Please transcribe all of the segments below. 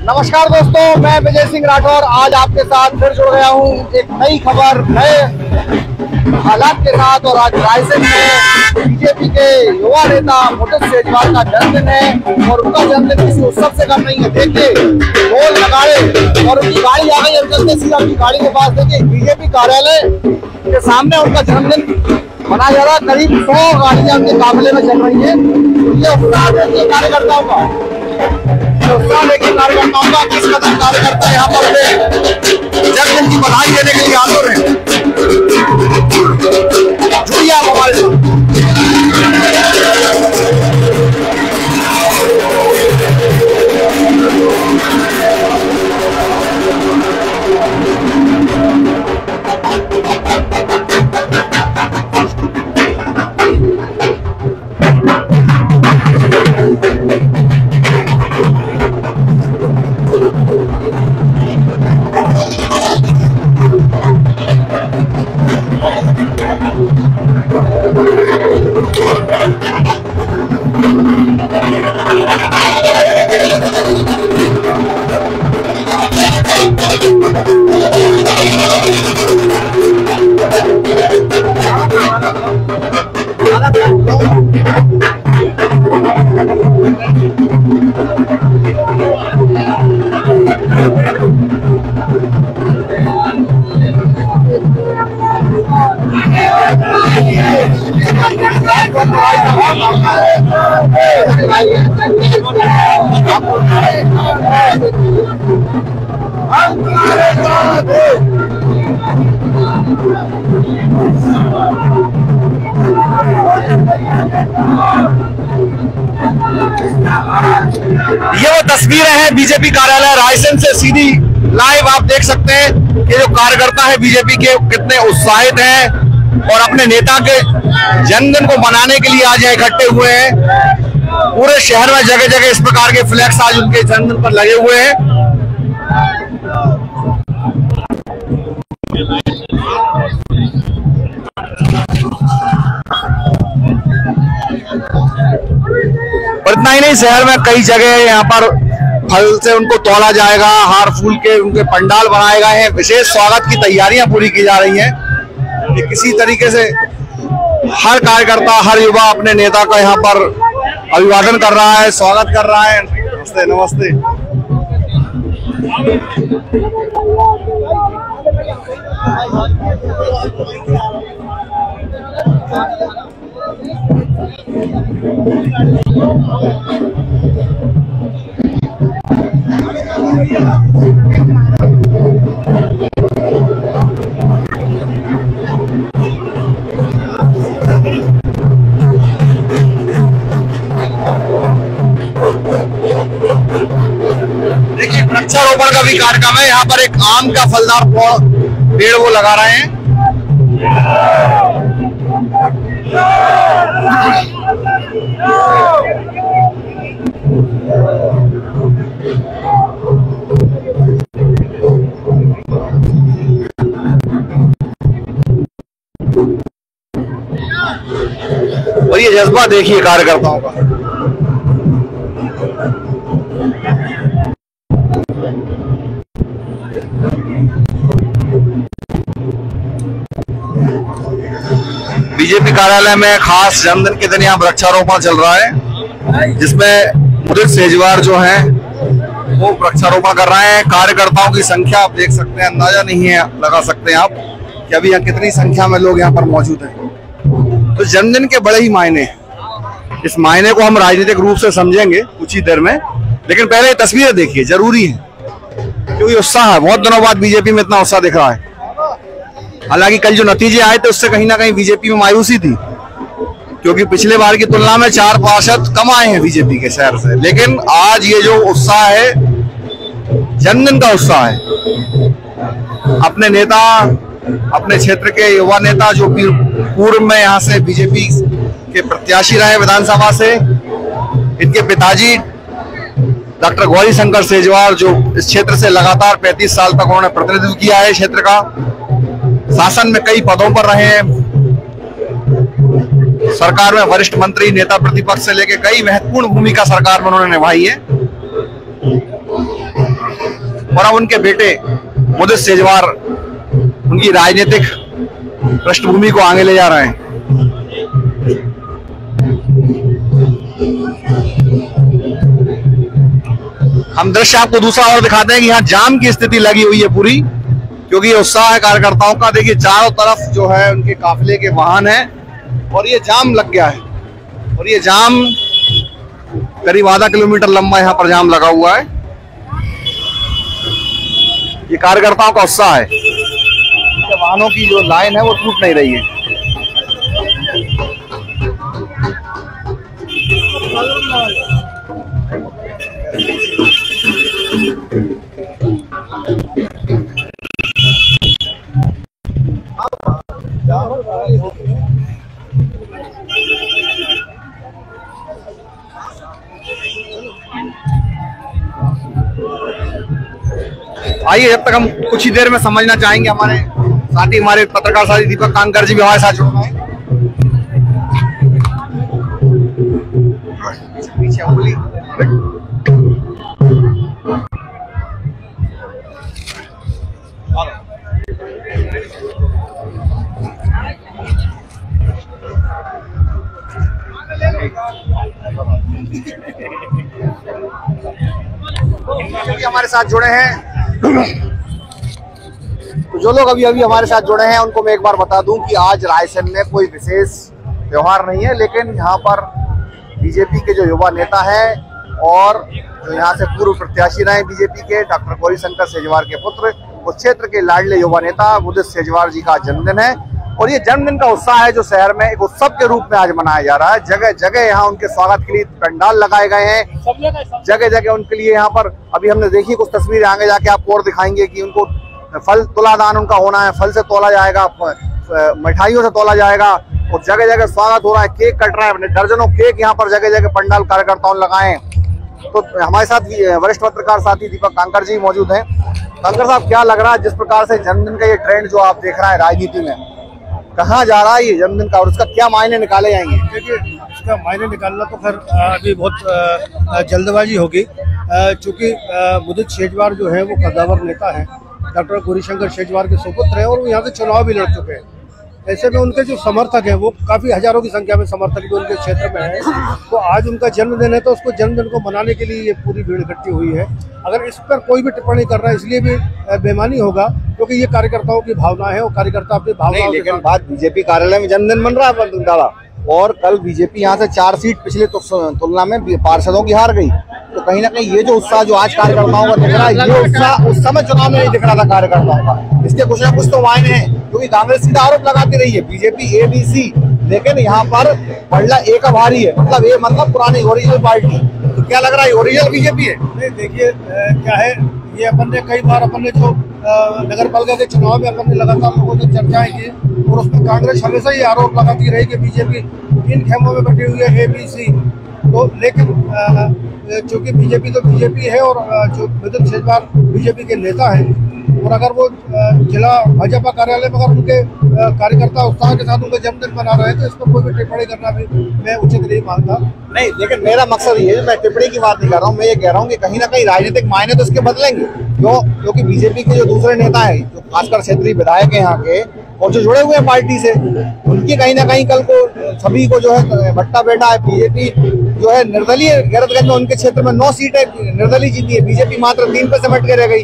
नमस्कार दोस्तों, मैं विजय सिंह राठौर आज आपके साथ फिर जुड़ गया हूँ एक नई खबर, नए हालात के साथ। और आज रायसेन में बीजेपी के युवा नेता मुदित सेजवार का जन्मदिन है और उनका जन्मदिन किसी उत्सव से कम नहीं है। देखिए ढोल नगाड़े और उनकी गाड़ी आ गई, चलते सीधा उनकी गाड़ी के पास। देखिए बीजेपी कार्यालय के सामने उनका जन्मदिन मनाया जा रहा है। करीब 100 गाड़ियां उनके काफिले में चल रही है। ये उत्साह देखिए कार्यकर्ताओं का, किस कदर कार्यकर्ता यहाँ पर जन्मदिन की बधाई देने के लिए आतुर हैं। जुड़िए आप हमारे साथ। ये वो तस्वीरें हैं बीजेपी कार्यालय रायसेन से सीधी लाइव आप देख सकते हैं कि जो कार्यकर्ता है बीजेपी के कितने उत्साहित हैं और अपने नेता के जन्मदिन को मनाने के लिए आज इकट्ठे हुए हैं। पूरे शहर में जगह जगह इस प्रकार के फ्लैक्स आज उनके जन्मदिन पर लगे हुए हैं। और इतना ही नहीं, शहर में कई जगह यहाँ पर फल से उनको तोला जाएगा, हार फूल के उनके पंडाल बनाए गए हैं। विशेष स्वागत की तैयारियां पूरी की जा रही हैं कि किसी तरीके से हर कार्यकर्ता, हर युवा अपने नेता का यहाँ पर अभिवादन कर रहा है, स्वागत कर रहा है। नमस्ते नमस्ते। देखिए वृक्षारोपण का भी कार्यक्रम है। यहाँ पर एक आम का फलदार पेड़ वो लगा रहे हैं। और ये जज्बा देखिए कार्यकर्ताओं का। बीजेपी कार्यालय में खास जन्मदिन के दिन यहाँ वृक्षारोपण चल रहा है, जिसमें मुदित सेजवार जो हैं वो वृक्षारोपण कर रहे हैं। कार्यकर्ताओं की संख्या आप देख सकते हैं, अंदाजा नहीं है लगा सकते हैं आप कि अभी यहाँ कितनी संख्या में लोग यहाँ पर मौजूद हैं। तो जन्मदिन के बड़े ही मायने, इस मायने को हम राजनीतिक रूप से समझेंगे कुछ ही देर में, लेकिन पहले ये तस्वीरें देखिए, जरूरी है क्योंकि उत्साह है। बहुत दिनों बाद बीजेपी में इतना उत्साह दिख रहा है। हालांकि कल जो नतीजे आए थे उससे कहीं ना कहीं बीजेपी में मायूसी थी, क्योंकि पिछले बार की तुलना में 4 पार्षद कम आए हैं बीजेपी के शहर से। लेकिन आज ये जो उत्साह है, जन्मदिन का उत्साह है। अपने नेता, अपने क्षेत्र के युवा नेता जो पूर्व में यहाँ से बीजेपी के प्रत्याशी रहे विधानसभा से, इनके पिताजी डॉक्टर गौरी शंकर सेजवार जो इस क्षेत्र से लगातार 35 साल तक उन्होंने प्रतिनिधित्व किया है क्षेत्र का, शासन में कई पदों पर रहे हैं, सरकार में वरिष्ठ मंत्री, नेता प्रतिपक्ष से लेकर कई महत्वपूर्ण भूमिका सरकार में उन्होंने निभाई है। और अब उनके बेटे मुदित सेजवार उनकी राजनीतिक पृष्ठभूमि को आगे ले जा रहे हैं। हम दृश्य आपको दूसरा और दिखाते हैं कि यहाँ जाम की स्थिति लगी हुई है पूरी, क्योंकि ये उत्साह है कार्यकर्ताओं का। देखिए चारों तरफ जो है उनके काफिले के वाहन हैं और ये जाम लग गया है, और ये जाम करीब आधा किलोमीटर लंबा यहाँ पर जाम लगा हुआ है। ये कार्यकर्ताओं का उत्साह है, वाहनों की जो लाइन है वो टूट नहीं रही है। आइए, जब तक हम कुछ ही देर में समझना चाहेंगे, हमारे साथी हमारे पत्रकार साथी दीपक कांकर जी भी हमारे साथ जुड़ रहे हैं। पीछे उंगली हमारे साथ जुड़े हैं। तो जो लोग अभी अभी हमारे साथ जुड़े हैं उनको मैं एक बार बता दूं कि आज रायसेन में कोई विशेष त्योहार नहीं है, लेकिन यहाँ पर बीजेपी के जो युवा नेता हैं और जो यहाँ से पूर्व प्रत्याशी रहे बीजेपी के डॉक्टर गौरीशंकर सेजवार के पुत्र, उस क्षेत्र के लाडले युवा नेता मुदित सेजवार जी का जन्मदिन है। और ये जन्मदिन का उत्साह है जो शहर में एक उत्सव के रूप में आज मनाया जा रहा है। जगह जगह यहाँ उनके स्वागत के लिए पंडाल लगाए गए हैं, जगह जगह उनके लिए यहाँ पर अभी हमने देखी कुछ तस्वीरें, आगे जाके आपको और दिखाएंगे कि उनको फल तुलादान उनका होना है, फल से तोला जाएगा, मिठाइयों से तोला जाएगा और जगह जगह स्वागत हो रहा है, केक कट रहा है, दर्जनों केक यहाँ पर जगह जगह पंडाल कार्यकर्ताओं ने लगाए हैं। तो हमारे साथ वरिष्ठ पत्रकार साथी दीपक कांकर जी मौजूद हैं। कांकर साहब, क्या लग रहा है जिस प्रकार से जन्मदिन का ये ट्रेंड जो आप देख रहे हैं राजनीति में, कहाँ जा रहा है ये जन्मदिन का और उसका क्या मायने निकाले जाएंगे? देखिए, इसका मायने निकालना तो खैर अभी बहुत जल्दबाजी होगी, चूँकि मुदित सेजवार जो है वो कद्दावर नेता है, डॉक्टर गौरीशंकर सेजवार के सुपुत्र हैं और वो यहाँ से चुनाव भी लड़ चुके हैं। ऐसे में उनके जो समर्थक हैं वो काफ़ी हजारों की संख्या में समर्थक भी उनके क्षेत्र में हैं। तो आज उनका जन्मदिन है तो उसको जन्मदिन को मनाने के लिए ये पूरी भीड़ इकट्ठी हुई है। अगर इस पर कोई भी टिप्पणी कर रहा है इसलिए भी बेईमानी होगा, क्योंकि ये कार्यकर्ताओं की भावना है और कार्यकर्ता अपनी भावना। लेकिन बात बीजेपी कार्यालय में जन्मदिन बन रहा है दादा, और कल बीजेपी यहाँ से 4 सीट पिछले तुलना में पार्षदों की हार गई। तो कहीं ना कहीं ये जो उत्साह जो आज कार्यकर्ताओं का दिख रहा है, ये उत्साह उस समय चुनाव में नहीं दिख रहा था कार्यकर्ताओं का। इसके कुछ ना कुछ तो मायने हैं, क्योंकि कांग्रेस सीधा आरोप लगाती रही है बीजेपी ABC, लेकिन यहाँ पर पलड़ा ए का भारी है, मतलब ये मतलब पुरानी ओरिजिनल पार्टी। तो क्या लग रहा है ओरिजिनल बीजेपी है? नहीं, देखिए क्या है, ये अपन ने कई बार अपन ने जो नगर पालिका के चुनाव में अपन ने लगातार लोगों से चर्चाएं की और उसमें कांग्रेस हमेशा ही आरोप लगाती रही कि बीजेपी इन खेमों में बैठी हुई है ABC। तो लेकिन चूँकि बीजेपी तो बीजेपी है और जो मुदित सेजवार बीजेपी के नेता हैं, और अगर वो जिला भाजपा कार्यालय में अगर उनके कार्यकर्ता उत्साह के साथ उनका जन्मदिन मना रहे हैं तो इस पर कोई भी टिप्पणी करना भी मैं उचित नहीं मानता। नहीं, लेकिन मेरा मकसद ये है, मैं टिप्पणी की बात नहीं कर रहा हूँ, मैं ये कह रहा हूँ कि कहीं ना कहीं राजनीतिक मायने तो इसके बदलेंगे, क्योंकि बीजेपी के जो दूसरे नेता हैं, जो खासकर क्षेत्रीय विधायक हैं यहाँ के और जो जुड़े हुए हैं पार्टी से, उनकी कहीं ना कहीं कल को सभी को जो है भट्टा बैठा है। बीजेपी जो है निर्दलीय गैरतगंज में उनके क्षेत्र में 9 सीटें निर्दलीय जीती है, बीजेपी मात्र 3 पे सिमट के रह गई।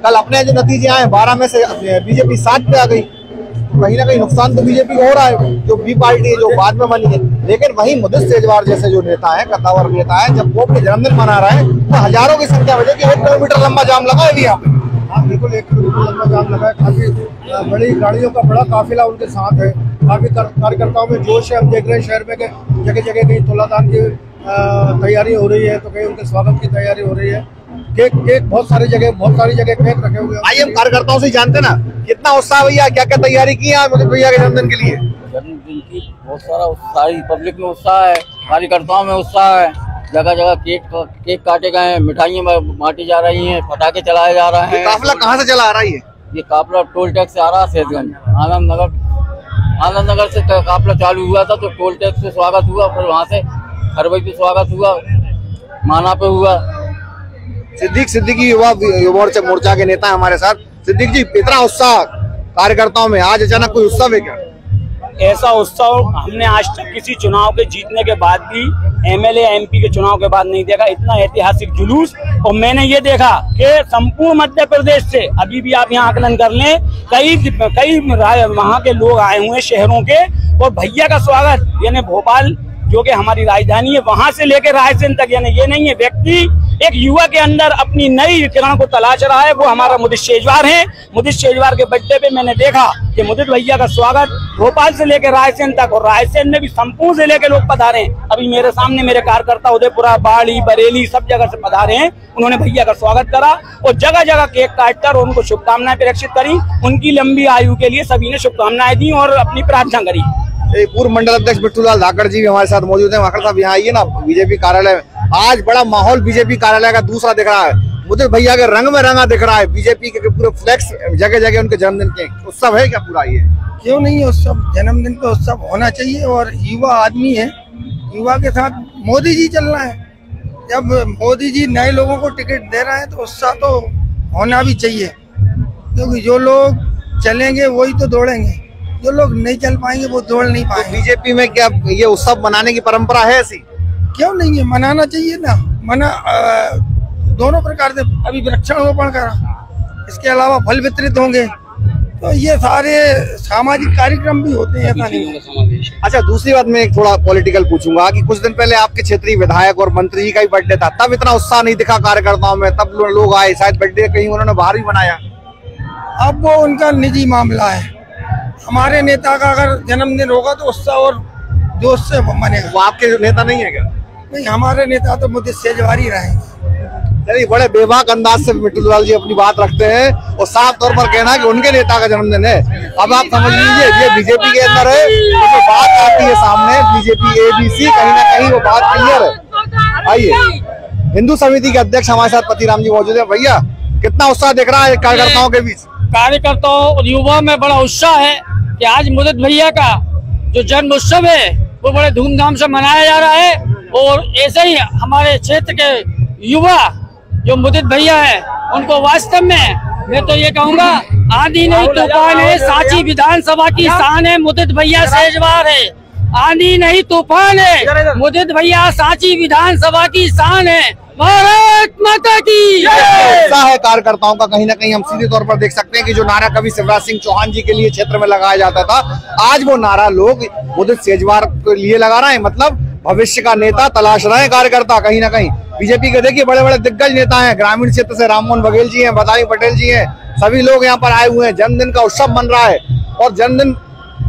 कल अपने जो नतीजे आए 12 में से बीजेपी 7 पे आ गई। तो कहीं ना कहीं नुकसान तो बीजेपी को हो रहा है, जो बी पार्टी है जो बाद में बनी है। लेकिन वही मुदित सेजवार जैसे जो नेता है, कद्दावर नेता है, जब वो अपने जन्मदिन मना रहे हैं तो हजारों की संख्या में, देखिए 1 किलोमीटर लंबा जाम लगा है यहाँ पे। हाँ बिल्कुल, 1 किलोमीटर लंबा जाम लगा है, काफी बड़ी गाड़ियों का बड़ा काफिला उनके साथ है, काफी कार्यकर्ताओं में जोश है। हम देख रहे हैं शहर में जगह जगह कहीं तुलादान की तैयारी हो रही है तो कहीं उनके स्वागत की तैयारी हो रही है। केक बहुत सारी जगह केक रखे हुए हैं। आइए हम कार्यकर्ताओं से जानते ना कितना उत्साह भैया, क्या क्या तैयारी की है मुदित भैया के जन्मदिन के लिए? जन्मदिन की बहुत सारा सारी पब्लिक में उत्साह है, कार्यकर्ताओं में उत्साह है, जगह जगह केक काटे गए हैं, मिठाइयाँ बांटी जा रही हैं, पटाखे चलाए जा रहे हैं। काफिला कहाँ से चला आ रहा है ये काफिला टोल टैक्स से आ रहा है सेठगंज आनंद नगर से काफिला चालू हुआ था, तो टोल टैक्स से स्वागत हुआ, फिर वहाँ से खरवई पे स्वागत हुआ, माना पे हुआ। सिद्दीकी युवा मोर्चा के नेता हमारे साथ। सिद्दीक जी, इतना उत्साह कार्यकर्ताओं में, आज अचानक कोई उत्सव है क्या? ऐसा उत्सव हमने आज तक किसी चुनाव के जीतने के बाद भी, एमएलए एमपी के चुनाव के बाद नहीं देखा इतना ऐतिहासिक जुलूस। और मैंने ये देखा कि संपूर्ण मध्य प्रदेश से, अभी भी आप यहाँ आकलन कर लें, कई वहाँ के लोग आए हुए हैं शहरों के, और भैया का स्वागत, यानी भोपाल जो कि हमारी राजधानी है, वहां से लेकर रायसेन तक, यानी ये नहीं है व्यक्ति एक युवा के अंदर अपनी नई किरण को तलाश रहा है, वो हमारा मुदित शेजवार है। मुदित शेजवार के बर्थडे पे मैंने देखा कि मुदित भैया का स्वागत भोपाल से लेकर रायसेन तक, और रायसेन में भी संपूर्ण जिले के लोग पधारे। अभी मेरे सामने मेरे कार्यकर्ता उदयपुरा, बाड़ी, बरेली सब जगह से पधारे हैं। उन्होंने भैया का स्वागत करा और जगह जगह केक काटकर उनको शुभकामनाएं प्रेषित करी। उनकी लंबी आयु के लिए सभी ने शुभकामनाएं दी और अपनी प्रार्थना करी। पूर्व मंडल अध्यक्ष बिट्टूलाल धाकड़ जी भी हमारे साथ मौजूद हैं। धाकड़ साहब, यहाँ आइए ना, बीजेपी कार्यालय में आज बड़ा माहौल बीजेपी कार्यालय का दूसरा दिख रहा है। मुदित भैया के रंग में रंगा दिख रहा है, बीजेपी के पूरे फ्लैक्स जगह जगह उनके जन्मदिन के उत्सव है क्या पूरा? ये क्यों नहीं उत्सव, जन्मदिन का उत्सव होना चाहिए। और युवा आदमी है, युवा के साथ मोदी जी चलना है। जब मोदी जी नए लोगों को टिकट दे रहे हैं तो उत्साह तो होना भी चाहिए, क्योंकि जो लोग चलेंगे वही तो दौड़ेंगे, जो लोग नहीं चल पाएंगे वो दौड़ नहीं पाएंगे। बीजेपी में क्या ये उत्सव मनाने की परंपरा है ऐसी? क्यों नहीं है, मनाना चाहिए ना। दोनों प्रकार से, अभी वृक्षारोपण करा, इसके अलावा फल वितरित होंगे, तो ये सारे सामाजिक कार्यक्रम भी होते हैं, ऐसा नहीं। अच्छा, दूसरी बात मैं एक थोड़ा पॉलिटिकल पूछूंगा कि कुछ दिन पहले आपके क्षेत्रीय विधायक और मंत्री जी का भी बर्थडे था, तब इतना उत्साह नहीं दिखा कार्यकर्ताओं में, तब लोग आए, शायद बर्थडे कहीं उन्होंने बाहर ही बनाया। अब वो उनका निजी मामला है। हमारे नेता का अगर जन्मदिन होगा तो उत्साह और जोश से मनेगा। वो आपके नेता नहीं है क्या? नहीं, हमारे नेता तो मुझे शेजवारी रहेंगे। चलिए, बड़े बेबाक अंदाज से बिट्टूलाल जी अपनी बात रखते हैं और साफ तौर पर कहना कि उनके नेता का जन्मदिन है। अब आप समझ लीजिए, ये बीजेपी के अंदर है, तो बात आती है सामने, बीजेपी ABC, कहीं ना कहीं वो बात क्लियर है। आइए, हिंदू समिति के अध्यक्ष हमारे साथ पतिराम जी मौजूद है। भैया, कितना उत्साह दिख रहा है कार्यकर्ताओं के बीच? कार्यकर्ताओं और युवा में बड़ा उत्साह है कि आज मुदित भैया का जो जन्म उत्सव है वो बड़े धूमधाम से मनाया जा रहा है। और ऐसे ही हमारे क्षेत्र के युवा जो मुदित भैया है, उनको वास्तव में मैं तो ये कहूँगा, आंधी नहीं तूफान है, सांची विधानसभा की शान है, मुदित भैया शेजवार है। आंधी नहीं तूफान है, मुदित भैया सांची विधानसभा की शान है। भारत माता की उत्साह है कार्यकर्ताओं का, कहीं ना कहीं हम सीधे तौर पर देख सकते हैं कि जो नारा कभी शिवराज सिंह चौहान जी के लिए क्षेत्र में लगाया जाता था, आज वो नारा लोग मुदित शेजवार के लिए लगा रहे हैं। मतलब भविष्य का नेता तलाश रहे हैं कार्यकर्ता। कहीं ना कहीं बीजेपी के देखिए बड़े बड़े दिग्गज नेता हैं, ग्रामीण क्षेत्र से राममोहन बघेल जी हैं, बदायूं पटेल जी हैं, सभी लोग यहाँ पर आए हुए हैं। जन्मदिन का उत्सव मन रहा है और जन्मदिन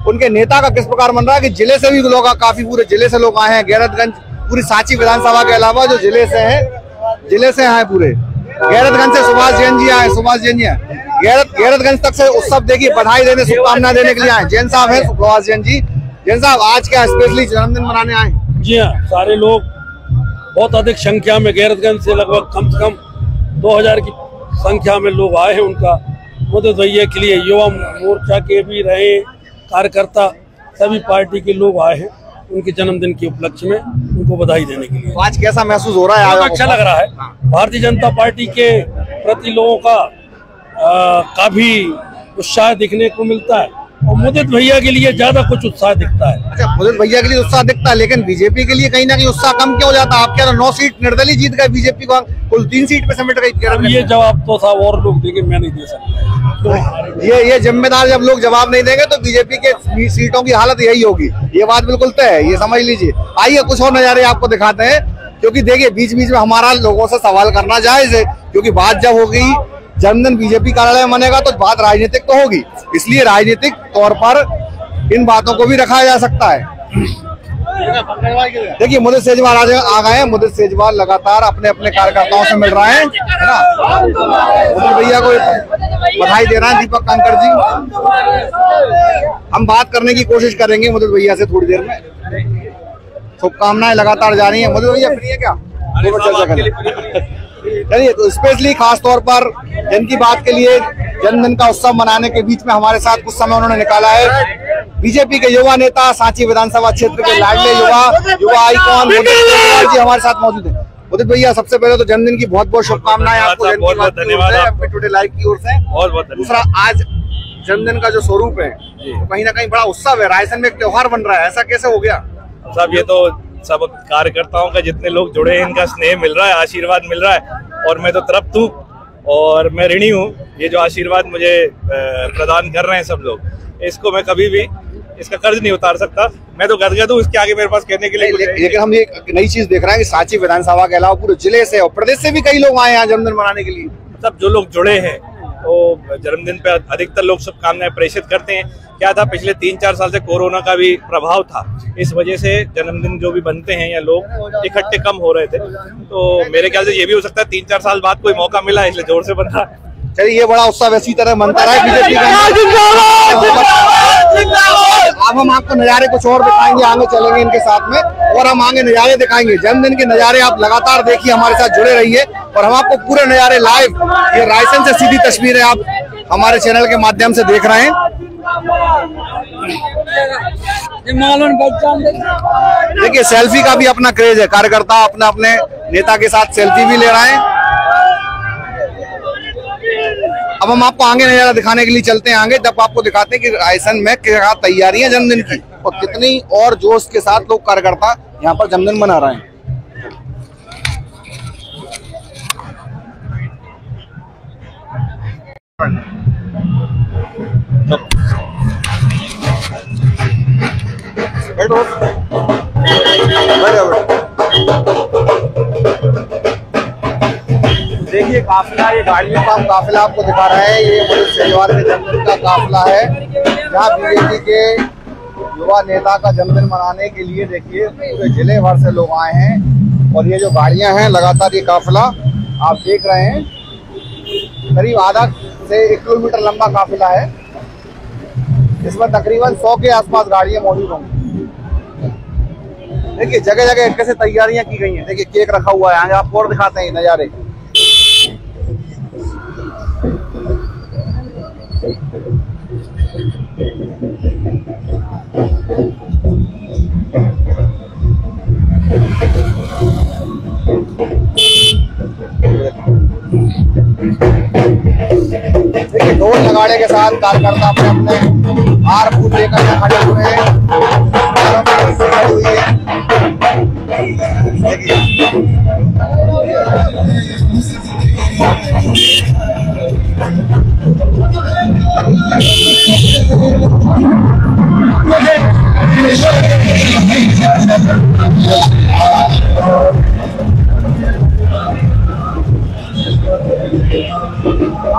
उनके नेता का किस प्रकार मन रहा है कि जिले से भी लोग, काफी पूरे जिले से लोग आए हैं। गैरतगंज, पूरी सांची विधानसभा के अलावा जो जिले से हैं पूरे, गैरतगंज से सुभाष जैन जी आए, गैरतगंज तक से उत्सव देखिए, बधाई देने, शुभकामनाएं देने के लिए आए। जैन साहब है, सुभाष जैन जी। जैन साहब, आज क्या स्पेशली जन्मदिन मनाने आए? जी हाँ, सारे लोग बहुत अधिक संख्या में, गैरतगंज से लगभग कम से कम 2000 की संख्या में लोग आए हैं। उनका मुदित भैया के लिए युवा मोर्चा के भी रहे कार्यकर्ता, सभी पार्टी के लोग आए हैं उनके जन्मदिन के उपलक्ष्य में, उनको बधाई देने के लिए। आज कैसा महसूस हो रहा है? बहुत अच्छा लग रहा है। भारतीय जनता पार्टी के प्रति लोगों का काफी उत्साह दिखने को मिलता है और मुदित भैया के लिए ज्यादा कुछ उत्साह दिखता है। अच्छा, मुदित भैया के लिए उत्साह दिखता है, लेकिन बीजेपी के लिए कहीं ना कहीं उत्साह कम क्यों हो जाता है? आप क्या 9 सीट निर्दलीय जीत गए, बीजेपी को कुल 3 सीट पे समेट गई। ये जवाब तो साहब और लोग देंगे, मैं नहीं दे सकता। तो ये जिम्मेदार जब लोग जवाब नहीं देंगे तो बीजेपी के सीटों की हालत यही होगी, ये बात बिल्कुल तय है, ये समझ लीजिए। आइए कुछ और नजारे आपको दिखाते हैं, क्योंकि देखिए बीच बीच में हमारा लोगों से सवाल करना जायज है, क्योंकि बात जब होगी जन्मदिन बीजेपी कार्यालय में मनेगा तो बात राजनीतिक तो होगी, इसलिए राजनीतिक तौर पर इन बातों को भी रखा जा सकता है। देखिए मुदित शेजवार आ गए हैं। मुदित शेजवार लगातार अपने अपने कार्यकर्ताओं से मिल रहे हैं, है ना। मुदित भैया को बधाई दे रहे हैं दीपक कांकर जी। हम बात करने की कोशिश करेंगे मुदित भैया से थोड़ी देर में। शुभकामनाएं लगातार जा रही है। मुदित भैया फ्री है क्या? चर्चा करें। चलिए, तो स्पेशली खास तौर पर जिनकी बात के लिए जन्मदिन का उत्सव मनाने के बीच में हमारे साथ कुछ समय उन्होंने निकाला है, बीजेपी के युवा नेता, सांची विधानसभा क्षेत्र के लाडले युवा आइकॉन मुदित शेजवार जी हमारे साथ मौजूद है। उदित भैया, सबसे पहले तो जन्मदिन की बहुत बहुत शुभकामनाएं आपको। बहुत बहुत धन्यवाद एमपी टुडे लाइव की ओर से। बहुत बहुत दूसरा, आज जन्मदिन का जो स्वरूप है तो कहीं ना कहीं बड़ा उत्सव है, रायसेन में एक त्योहार बन रहा है, ऐसा कैसे हो गया? साहब, ये तो सब कार्यकर्ताओं का जितने लोग जुड़े हैं, इनका स्नेह मिल रहा है, आशीर्वाद मिल रहा है, और मैं तो तृप्त हूँ और मैं ऋणी हूँ। ये जो आशीर्वाद मुझे प्रदान कर रहे हैं सब लोग, इसको मैं कभी भी इसका कर्ज नहीं उतार सकता। मैं तो गदगद हूँ, इसके आगे मेरे पास कहने के लिए लेकिन हम ये नई चीज देख रहे हैं कि सांची विधानसभा के अलावा पूरे जिले से और प्रदेश से भी कई लोग आए हैं जन्मदिन मनाने के लिए। सब जो लोग जुड़े हैं वो जन्मदिन पे अधिकतर लोग शुभकामनाएं प्रेषित करते हैं। क्या था, पिछले 3-4 साल से कोरोना का भी प्रभाव था, इस वजह से जन्मदिन जो भी बनते हैं या लोग इकट्ठे कम हो रहे थे, तो मेरे ख्याल से ये भी हो सकता है 3-4 साल बाद कोई मौका मिला, इसलिए जोर से बन रहा है। चलिए, ये बड़ा उत्सव इसी तरह मनता रहा है बीजेपी का। अब हम आपको नजारे कुछ और दिखाएंगे, आगे चलेंगे इनके साथ में और हम आगे नजारे दिखाएंगे, जन्मदिन के नजारे। आप लगातार देखिए, हमारे साथ जुड़े रहिए और हम आपको पूरे नजारे लाइव, ये रायसेन से सीधी तस्वीरें आप हमारे चैनल के माध्यम से देख रहे हैं। देखिए, सेल्फी का भी अपना क्रेज है, कार्यकर्ता अपने अपने नेता के साथ सेल्फी भी ले रहे हैं। अब हम आपको आगे नजारा दिखाने के लिए चलते हैं आगे, जब आपको दिखाते हैं कि रायसेन में क्या तैयारियां जन्मदिन की और कितनी और जोश के साथ लोग कार्यकर्ता यहाँ पर जन्मदिन मना रहे हैं। देखिए काफिला, ये गाड़ियों का काफिला आपको दिखा रहे हैं। ये मुदित सेजवार के जन्मदिन का काफिला है, जहाँ बीजेपी के युवा नेता का जन्मदिन मनाने के लिए देखिए पूरे जिले भर से लोग आए हैं। और ये जो गाड़ियां हैं, लगातार ये काफिला आप देख रहे हैं, करीब आधा से 1 किलोमीटर लंबा काफिला है। इसमें तकरीबन 100 के आसपास गाड़ियां मौजूद होंगी। देखिए जगह जगह कैसे तैयारियां की गई हैं। देखिए केक रखा हुआ है, आगे आपको और दिखाते हैं नजारे। देखिए ढोल नगाड़े के साथ कार्यकर्ता अपने अपने हार फूल लेकर खड़े हुए हैं।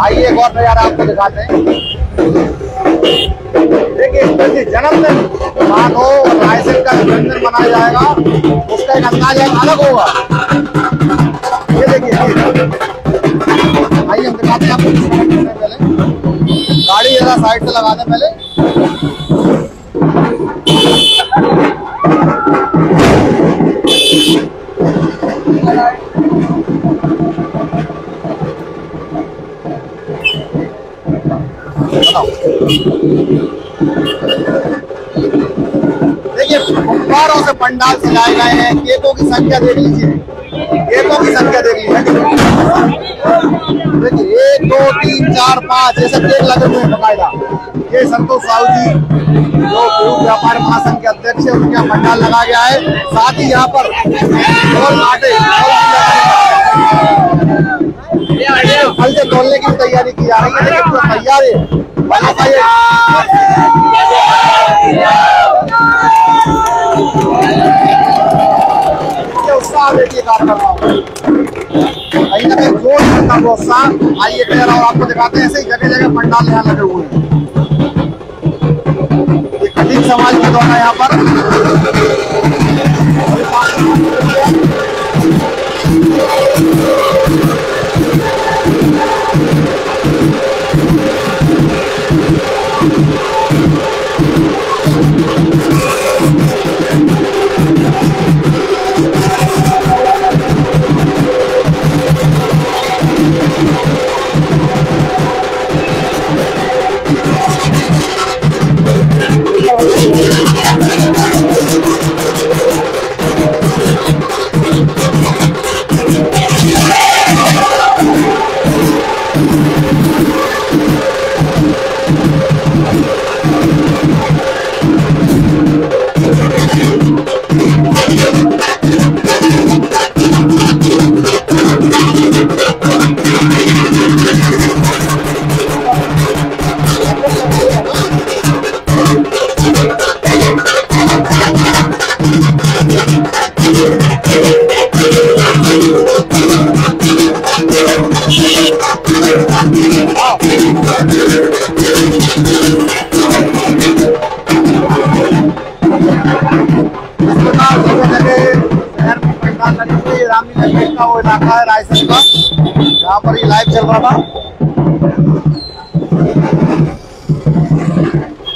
आइए एक और नजारा आपको दिखाते हैं। देखिए जन्मदिन मानो रायसेन का जन्मदिन मनाया जाएगा, उसका एक अंदाज अलग होगा। ये देखिए, आइए हम दिखाते हैं आपको। पहले गाड़ी जरा साइड से लगा दें पहले। देखिए गुब्बारों से पंडाल सजाए गए हैं। केकों की संख्या देख लीजिए, केकों की संख्या देख लीजिए। देखिए 1, 2, 3, 4, 5 ऐसे केक लगे हुए हैं बकायदा। ये संतोष साहू जी जो गिरु व्यापार महासंघ के अध्यक्ष है, उनके यहाँ पंडाल लगा गया है। साथ ही यहाँ पर फल से तोड़ने की तैयारी की जा रही है। लेकिन तैयार है उत्साह देखिए कार्यकर्ताओं कहीं ना कहीं जोश का उत्साह। आइए और आपको दिखाते हैं, ऐसे ही जगह जगह पंडाल यहाँ लगे हुए हैं। ये कठिन समाज के द्वारा यहाँ पर इलाका है रायसेन का, यहाँ पर ये लाइव चल रहा था।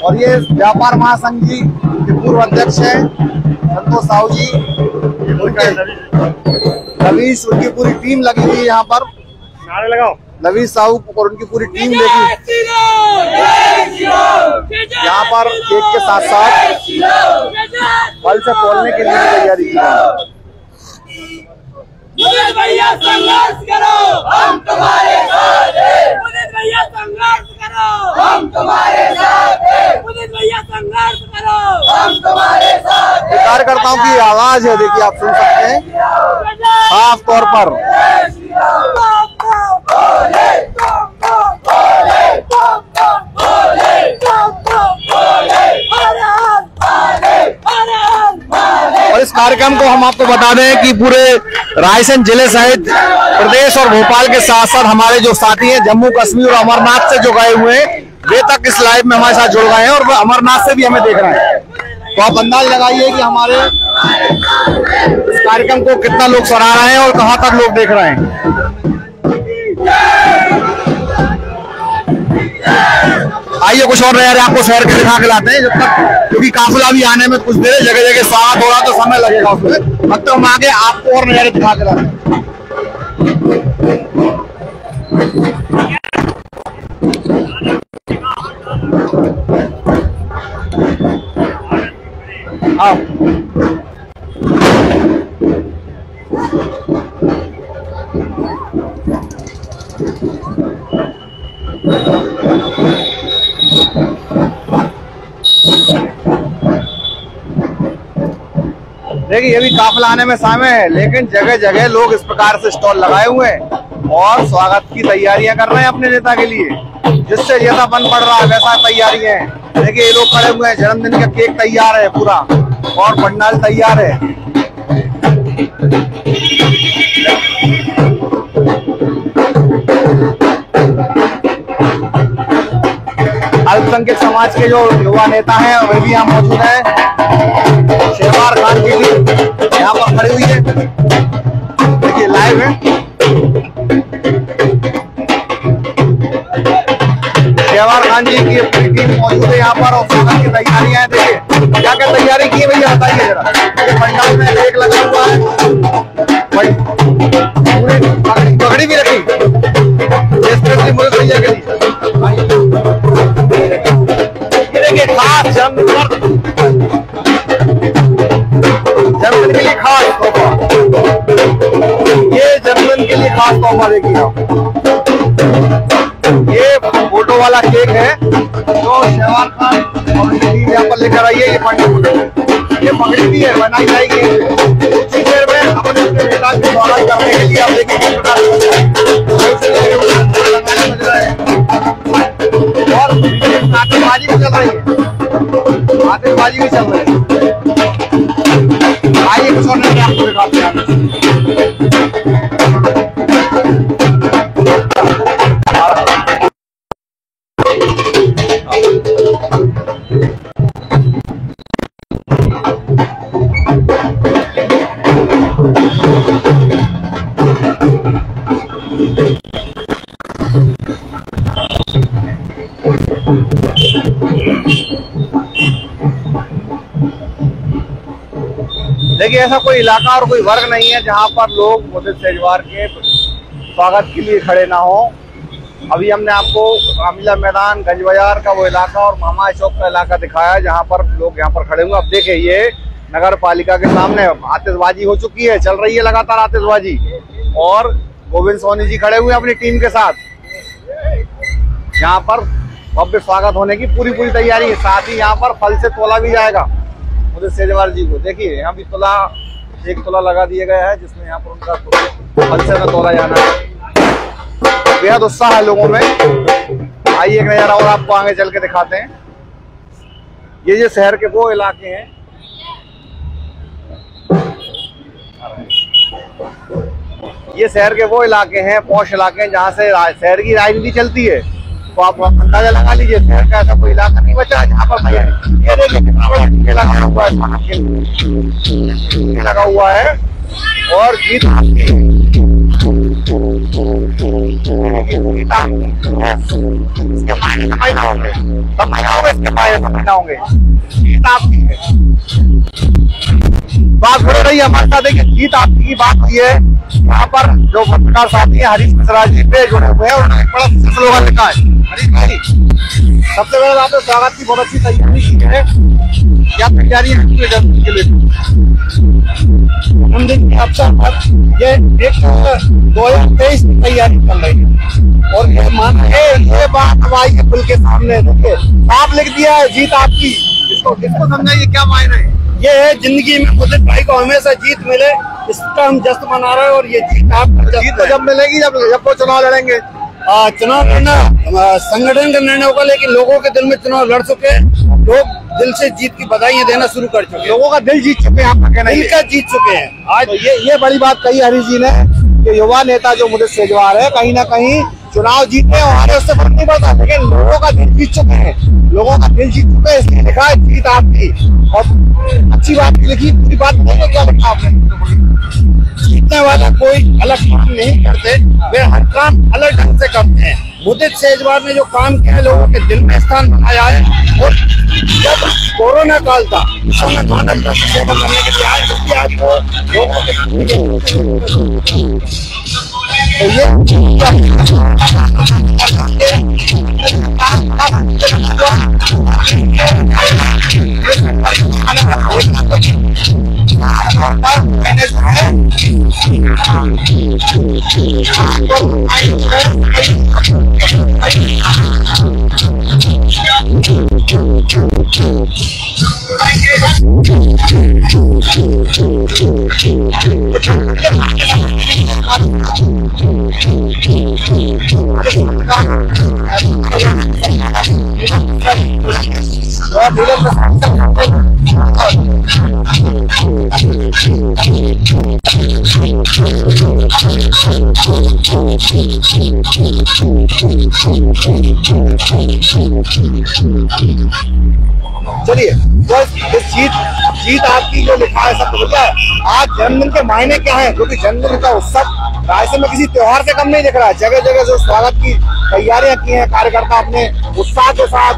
और ये व्यापार महासंघ जी के पूर्व अध्यक्ष हैं संतोष साहू जी, लवीश, उनकी पूरी टीम लगी हुई है यहाँ पर। नारे लगाओ। लवीश साहू और उनकी पूरी टीम लगी यहाँ पर केक के साथ साथ फल से तोड़ने के लिए तैयारी की है। मुदित भैया संघर्ष करो, हम तुम्हारे साथ हैं। मुदित भैया संघर्ष करो, हम तुम्हारे साथ हैं। मुदित भैया संघर्ष करो, हम तुम्हारे साथ हैं। कार्यकर्ताओं की आवाज है, देखिए आप सुन सकते हैं साफ तौर पर। और इस कार्यक्रम को हम आपको बता दें कि पूरे रायसेन जिले सहित प्रदेश और भोपाल के साथ साथ हमारे जो साथी हैं जम्मू कश्मीर और अमरनाथ से जो गए हुए हैं वे तक इस लाइव में हमारे साथ जुड़ गए हैं और अमरनाथ से भी हमें देख रहे हैं। तो आप अंदाज लगाइए कि हमारे इस कार्यक्रम को कितना लोग सराह रहे हैं और कहां तक लोग देख रहे हैं। आइए कुछ और नजारे आपको शहर के दिखा के लाते हैं, जब तक क्योंकि काफिला भी आने में कुछ देर जगह जगह स्वागत हो रहा तो समय लगेगा उसमें, तब तक हम आगे आपको और नजारे दिखा के लाते हैं। देखिए ये भी काफिला आने में शामिल है, लेकिन जगह जगह लोग इस प्रकार से स्टॉल लगाए हुए हैं और स्वागत की तैयारियां कर रहे हैं अपने नेता के लिए, जिससे जैसा बन पड़ रहा है वैसा तैयारियां हैं। देखिए ये लोग खड़े हुए हैं, जन्मदिन का केक तैयार है पूरा और पंडाल तैयार है। अल्पसंख्यक समाज के जो युवा नेता हैं वे भी यहाँ मौजूद हैं। शहबार खान जी भी यहाँ पर खड़ी हुई है, देखिए लाइव है। शहबार खान जी की पूरी टीम मौजूद है यहाँ पर और स्वागत की तैयारियां हैं। देखिए क्या क्या तैयारी की है भैया बताइए जरा। पंडाल में केक लगा हुआ है, पूरी पगड़ी भी रखी मुल्क भैया के लिए। देखिए खास जन्मदिन के लिए खास तोहफा, ये जन्मदिन के लिए खास तोहफा देखिए आप। ये फोटो वाला केक है जो शहबार खान और टीम यहाँ पर लेकर आई है। ये पगड़ी भी है, बनाई जाएगी कुछ देर में अपने नेता को स्वागत करने के लिए। आप देखिए और आतिशबाजी भी चल रही है, आतिशबाजी भी चल रही है। आइए कुछ और नहीं आपको दिखाते हैं। देखिए ऐसा कोई इलाका और कोई वर्ग नहीं है जहां पर लोग मुदित सेजवार के स्वागत के लिए खड़े ना हो। अभी हमने आपको रामलीला मैदान, गंज बाजार का वो इलाका और मामा चौक का इलाका दिखाया जहां पर लोग यहाँ पर खड़े हुए। अब देखिए ये नगर पालिका के सामने आतिशबाजी हो चुकी है, चल रही है लगातार आतिशबाजी और गोविंद सोनी जी खड़े हुए अपनी टीम के साथ। यहाँ पर भव्य स्वागत होने की पूरी तैयारी है। साथ ही यहाँ पर फल से तोला भी जाएगा मुदित सेजवार जी को। देखिए यहाँ भी तोला, एक तोला लगा दिया गया है जिसमें यहाँ पर उनका फल से न तोला जाना है। बेहद उत्साह है लोगों में। आइए एक नजारा और आपको आगे चल के दिखाते हैं। ये जो शहर के वो इलाके हैं, ये शहर के वो इलाके हैं, पौष इलाके हैं जहाँ से शहर की राजनीति चलती है। तो आप अंदाजा लगा लीजिए शहर का ऐसा कोई इलाका नहीं बचा जहाँ पर ये देखिए कितना बड़ा लगा हुआ है और जीत बात हो रही है हमारे साथ। देखिए जीत आपकी की बात हुई है। यहाँ पर जो पत्रकार साथी है हरीश मिश्रा जी पे जुड़े हुए हैं, उन्होंने बड़ा स्लोगन लिखा है। हरीश भाई, सबसे पहले आपने स्वागत की बहुत अच्छी तैयारी की है। क्या तैयारी है जन्मदिन के लिए? जन्मदिन के अवसर पर ये 2023 की तैयारी चल रही है और ये बात अब आई है खुल के सामने। देखिए आप लिख दिया है जीत आपकी, इसको समझाइए क्या मायने है? ये है जिंदगी में मुझे भाई को हमेशा जीत मिले, इसका हम जश्न मना रहे हैं। और ये जीत आपको जीत तो जब मिलेगी जब वो चुनाव लड़ेंगे। चुनाव लड़ना संगठन का निर्णय होगा, लेकिन लोगों के दिल में चुनाव लड़ चुके हैं। लोग दिल से जीत की बधाइयां देना शुरू कर चुके हैं। लोगों का दिल जीत चुके हैं, आपका कहना है? दिल का जीत चुके हैं। आज तो ये बड़ी बात कही हरीश जी ने कि युवा नेता जो मुदित सेजवार है कहीं ना कहीं चुनाव जीतने और उससे फर्क नहीं पड़ता, लेकिन लोगों का दिल जीत चुके हैं। लोगों का दिल जीत चुके हैं, इसलिए लिखा है जीत आपकी। और अच्छी बात लिखी, पूरी बात नहीं, क्या लिखा आपने? जीतने वाला कोई अलग काम नहीं करते, वे हर काम अलग ढंग से करते हैं। मुदित सेजवार ने जो काम किया लोगों के दिल में स्थान बनाया है। और जब कोरोना काल था मानव का सेवा करने के लिए आज वो लोगों के तो ये चलिए तो जीत आपकी जो लिखा है सब तो है। आज जन्मदिन के मायने क्या है? क्योंकि जन्मदिन का उत्सव रायसेन में किसी त्योहार से कम नहीं दिख रहा है। जगह जगह जो स्वागत की तैयारियां की हैं कार्यकर्ता अपने उत्साह के साथ,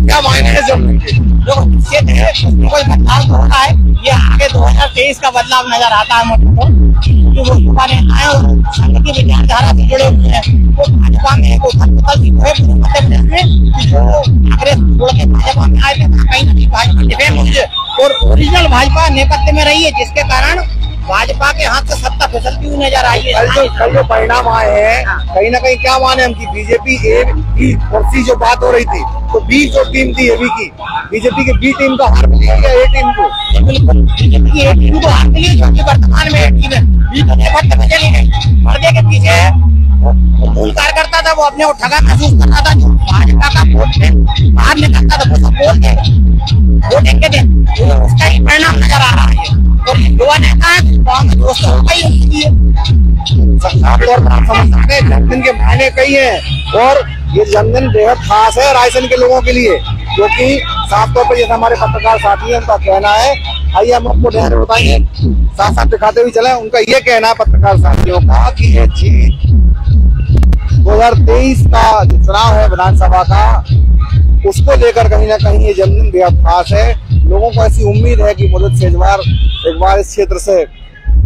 क्या मायने है जन्मदिन? जो निश्चित है कोई बदलाव तो होता है। ये आगे 2023 का बदलाव नजर आता है मुझको, क्योंकि वो युवा नेता है और संघ की विचारधारा से जुड़े हुए हैं। वो भाजपा में एक उथल पुथल की है मध्य प्रदेश में, जो कांग्रेस छोड़ के भाजपा में आए थे, कहीं ना कहीं भाजपा डिफेंस और ओरिजिनल भाजपा नेपथ्य में रही है, जिसके कारण भाजपा के हाथ से सत्ता फिसलती हुई नजर आई है। कल जो परिणाम आए हैं कहीं ना कहीं क्या माने हम की बीजेपी ए की कुर्सी जो बात हो रही थी, तो बी जो टीम थी एबी की, बीजेपी की बी टीम का हार मिली है ए टीम को? बिल्कुल बीजेपी की ए टीम को हार मिली है, जो कि वर्तमान में ए टीम है बी तो नेपथ्य में चली गई। पर्दे के पीछे मूल कार्यकर्ता था, वो अपने को ठगा महसूस करता था। जो भाजपा का वोट बाहर निकलता था वो सब वोटिंग के दिन उसका ही परिणाम नजर आ रहा है। और युवा नेता है दोस्तों जन्मदिन के मायने कई हैं और ये जन्मदिन बेहद खास है रायसेन के लोगों के लिए, क्योंकि साफ तौर पर जैसे हमारे पत्रकार साथी हैं उनका कहना है। आइए हम आपको ध्यान बताएंगे, साथ साथ दिखाते हुए चले। उनका ये कहना है पत्रकार साथियों का कि ये जीत 2023 का जो चुनाव है विधानसभा का, उसको लेकर कहीं ना कहीं ये जन्मदिन बेहद खास है। लोगों को ऐसी उम्मीद है कि मुदित सेजवार एक बार इस क्षेत्र से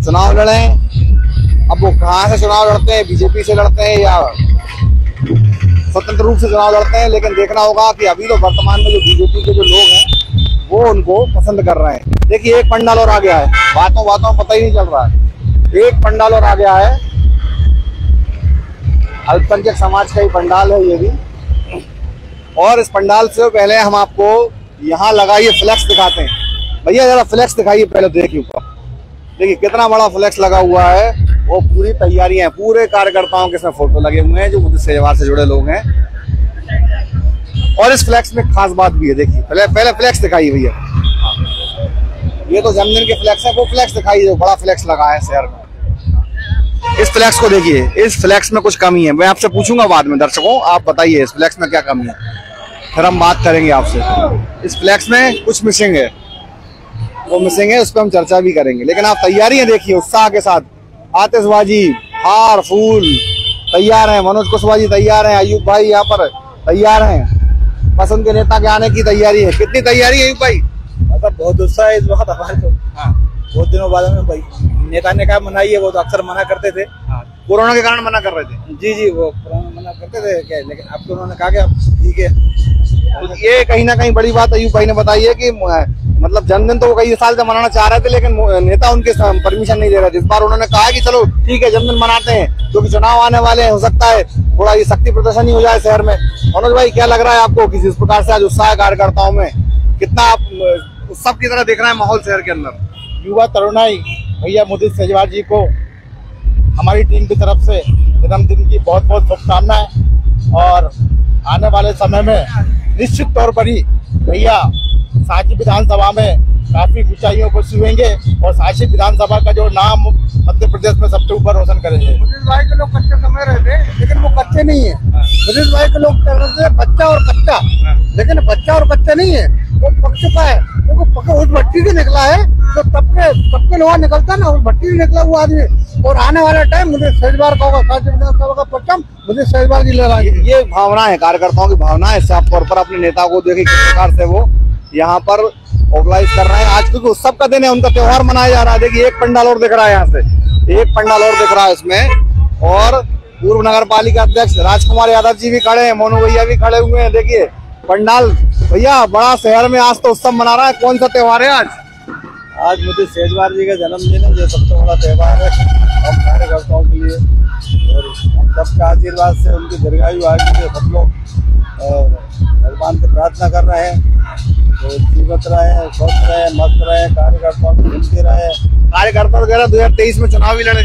चुनाव लड़ें। अब वो कहाँ से चुनाव लड़ते हैं, बीजेपी से लड़ते हैं या स्वतंत्र रूप से चुनाव लड़ते हैं, लेकिन देखना होगा कि अभी तो वर्तमान में जो बीजेपी के जो लोग हैं वो उनको पसंद कर रहे हैं। देखिए एक पंडाल और आ गया है, बातों बातों में पता ही नहीं चल रहा है। एक पंडाल और आ गया है, अल्पसंख्यक समाज का ही पंडाल है ये भी। और इस पंडाल से पहले हम आपको यहाँ लगा ये फ्लैक्स दिखाते हैं। भैया जरा फ्लैक्स दिखाइए पहले, देखिए ऊपर देखिए कितना बड़ा फ्लैक्स लगा हुआ है। वो पूरी तैयारियां, पूरे कार्यकर्ताओं के इसमें फोटो लगे हुए हैं जो मुदित सेजवार से जुड़े लोग हैं। और इस फ्लैक्स में खास बात भी है, देखिए पहले फ्लैक्स दिखाइए भैया। ये तो जन्मदिन के फ्लैक्स है, वो फ्लैक्स दिखाइए जो बड़ा फ्लैक्स लगा है शहर में। इस फ्लैक्स को देखिए, इस फ्लैक्स में कुछ कमी है। मैं आपसे पूछूंगा बाद में, दर्शकों आप बताइए इस फ्लैक्स में क्या कमी है, फिर हम बात करेंगे आपसे। इस फ्लैक्स में कुछ मिसिंग है, वो मिसिंग है, उस पर हम चर्चा भी करेंगे। लेकिन आप तैयारियां देखिए उत्साह के साथ, आतिशबाजी, हार फूल तैयार हैं, मनोज कुशवाहा जी तैयार हैं, अयूब भाई यहाँ पर तैयार हैं, बस उनके नेता के आने की तैयारी है। कितनी तैयारी है अयूब भाई? मतलब बहुत उत्साह है इस वक्त हमारे को। बहुत दिनों बाद में भाई नेता ने कहा मनाई है, वो तो अक्सर मना करते थे, कोरोना के कारण मना कर रहे थे। जी वो कोरोना मना करते थे क्या, लेकिन अब तो उन्होंने कहा कि अब ठीक है। तो ये कहीं ना कहीं बड़ी बात अयूब भाई ने बताई है कि मतलब जन्मदिन तो वो कई साल से मनाना चाह रहे थे, लेकिन नेता उनके परमिशन नहीं दे रहे थे। इस बार उन्होंने कहा कि चलो ठीक है जन्मदिन मनाते हैं, क्योंकि चुनाव आने वाले हैं, हो सकता है थोड़ा ये शक्ति प्रदर्शन ही हो जाए शहर में। मनोज भाई क्या लग रहा है आपको, किस प्रकार से आज उत्साह कार्यकर्ताओं में, कितना आप उत्सव की तरह देख रहे हैं माहौल शहर के अंदर? युवा तरुणाई भैया मुदित सेजवार जी को हमारी टीम की तरफ से जन्मदिन की बहुत बहुत शुभकामनाएं, और आने वाले समय में निश्चित तौर पर ही भैया सांची विधानसभा में काफी ऊंचाइयों को छुएंगे और सांची विधानसभा का जो नाम मध्य प्रदेश में सबसे ऊपर रोशन करेंगे। मुदित भाई के लोग कच्चे समय रहे थे, लेकिन वो कच्चे नहीं है। मुदित भाई के लोग कह रहे थे बच्चा और कच्चा, लेकिन बच्चा और कच्चा नहीं है, वो पक चुका है, वो पका उस भट्टी से निकला है, जो तब के लोहा निकलता है ना, उस भट्टी से निकला हुआ आदमी। और आने वाला टाइम मुझे सेजवार का होगा, सांची विधानसभा का परचम मुझे सेजवार जी ले रहा है। ये भावना है कार्यकर्ताओं की भावना है, साफ तौर पर अपने नेता को देखिए किस प्रकार से वो यहाँ पर मोबिलाइज कर रहे हैं। आज क्योंकि उत्सव का दिन है, उनका त्योहार मनाया जा रहा है। देखिए एक पंडाल और दिख रहा है, यहाँ से एक पंडाल और दिख रहा है इसमें, और पूर्व नगर पालिका अध्यक्ष राजकुमार यादव जी भी खड़े हैं, मोनू भैया भी खड़े हुए हैं। देखिए पंडाल भैया बड़ा शहर में आज तो उत्सव मना रहा है। कौन सा त्योहार है आज? आज मुदित सेजवार जी का जन्मदिन है, जो सबसे बड़ा त्योहार है हम कार्यकर्ताओं के लिए, और सबका आशीर्वाद से उनकी दीर्घायु आगे से सब लोग भगवान से प्रार्थना कर रहे हैं, तो जीवित रहे, स्वस्थ रहे, मस्त रहे, कार्यकर्ताओं को मिलते रहे। कार्यकर्ता वगैरह 2023 में चुनाव भी लड़े,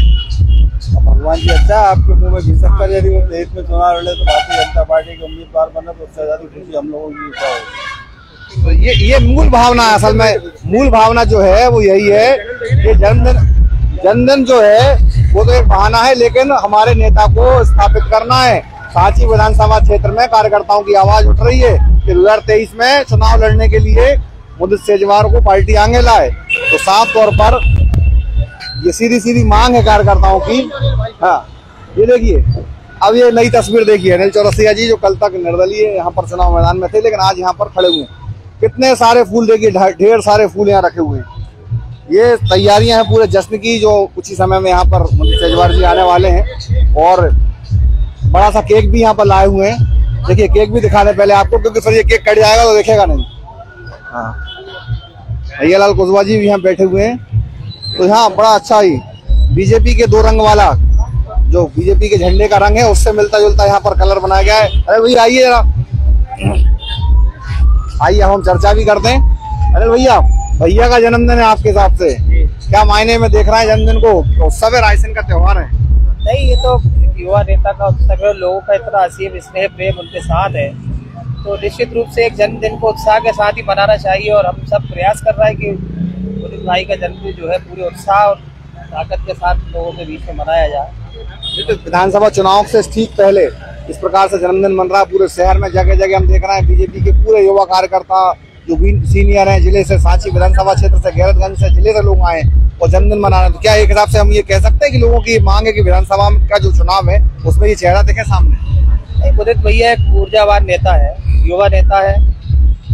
भगवान जी अच्छा आपके मुंह में घी सकता है, यदि वो देश में चुनाव लड़े तो भारतीय जनता पार्टी के उम्मीदवार बने तो उससे ज्यादा खुशी हम लोगों की होगी। तो ये मूल भावना है। असल में मूल भावना जो है वो यही है कि जन्मदिन जो है वो तो एक बहाना है, लेकिन हमारे नेता को स्थापित करना है। सांची विधानसभा क्षेत्र में कार्यकर्ताओं की आवाज उठ रही है कि 2023 में चुनाव लड़ने के लिए मुदित सेजवार को पार्टी आगे लाए। तो साफ तौर पर ये सीधी मांग है कार्यकर्ताओं की। हाँ ये देखिए, अब ये नई तस्वीर देखिए, अनिल चौरसिया जी जो कल तक निर्दलीय यहाँ पर चुनाव मैदान में थे, लेकिन आज यहाँ पर खड़े हुए हैं। कितने सारे फूल देखिए, ढेर सारे फूल यहाँ रखे हुए हैं। ये तैयारियां हैं पूरे जश्न की, जो कुछ ही समय में यहाँ पर मुदित सेजवार जी आने वाले हैं, और बड़ा सा केक भी यहाँ पर लाए हुए हैं। देखिए केक भी दिखा दें पहले आपको, क्योंकि फिर ये केक कट जाएगा तो देखेगा नहीं। हाँ भैयालाल कुशवाहा जी भी यहाँ बैठे हुए हैं। तो यहाँ बड़ा अच्छा ही बीजेपी के 2 रंग वाला, जो बीजेपी के झंडे का रंग है उससे मिलता जुलता यहाँ पर कलर बनाया गया है। अरे भैया आइए जरा, आइए हम चर्चा भी करते हैं। अरे भैया का जन्मदिन है, आपके हिसाब से क्या मायने में देख रहे हैं जन्मदिन को? उत्सव है, रायसेन का त्योहार है। नहीं, ये तो युवा नेता का उत्सव है, लोगों का इतना असीम स्नेह प्रेम उनके साथ है, तो निश्चित रूप से एक जन्मदिन को उत्साह के साथ ही मनाना चाहिए। और हम सब प्रयास कर रहे हैं कि मुदित भाई का जन्मदिन जो है पूरे उत्साह और ताकत के साथ लोगों के बीच में मनाया जाए। तो विधानसभा चुनाव से ठीक पहले इस प्रकार से जन्मदिन मन रहा है पूरे शहर में, जगह जगह हम देख रहे हैं बीजेपी के पूरे युवा कार्यकर्ता जो भी सीनियर हैं, जिले से, सांची विधानसभा क्षेत्र से, गैरतगंज से, जिले से लोग आए और जन्मदिन मना रहे हैं। तो क्या एक हिसाब से हम ये कह सकते हैं कि लोगों की मांग है कि विधानसभा का जो चुनाव है उसमें ये चेहरा दिखे सामने? मुदित भैया एक ऊर्जावान नेता है, युवा नेता है,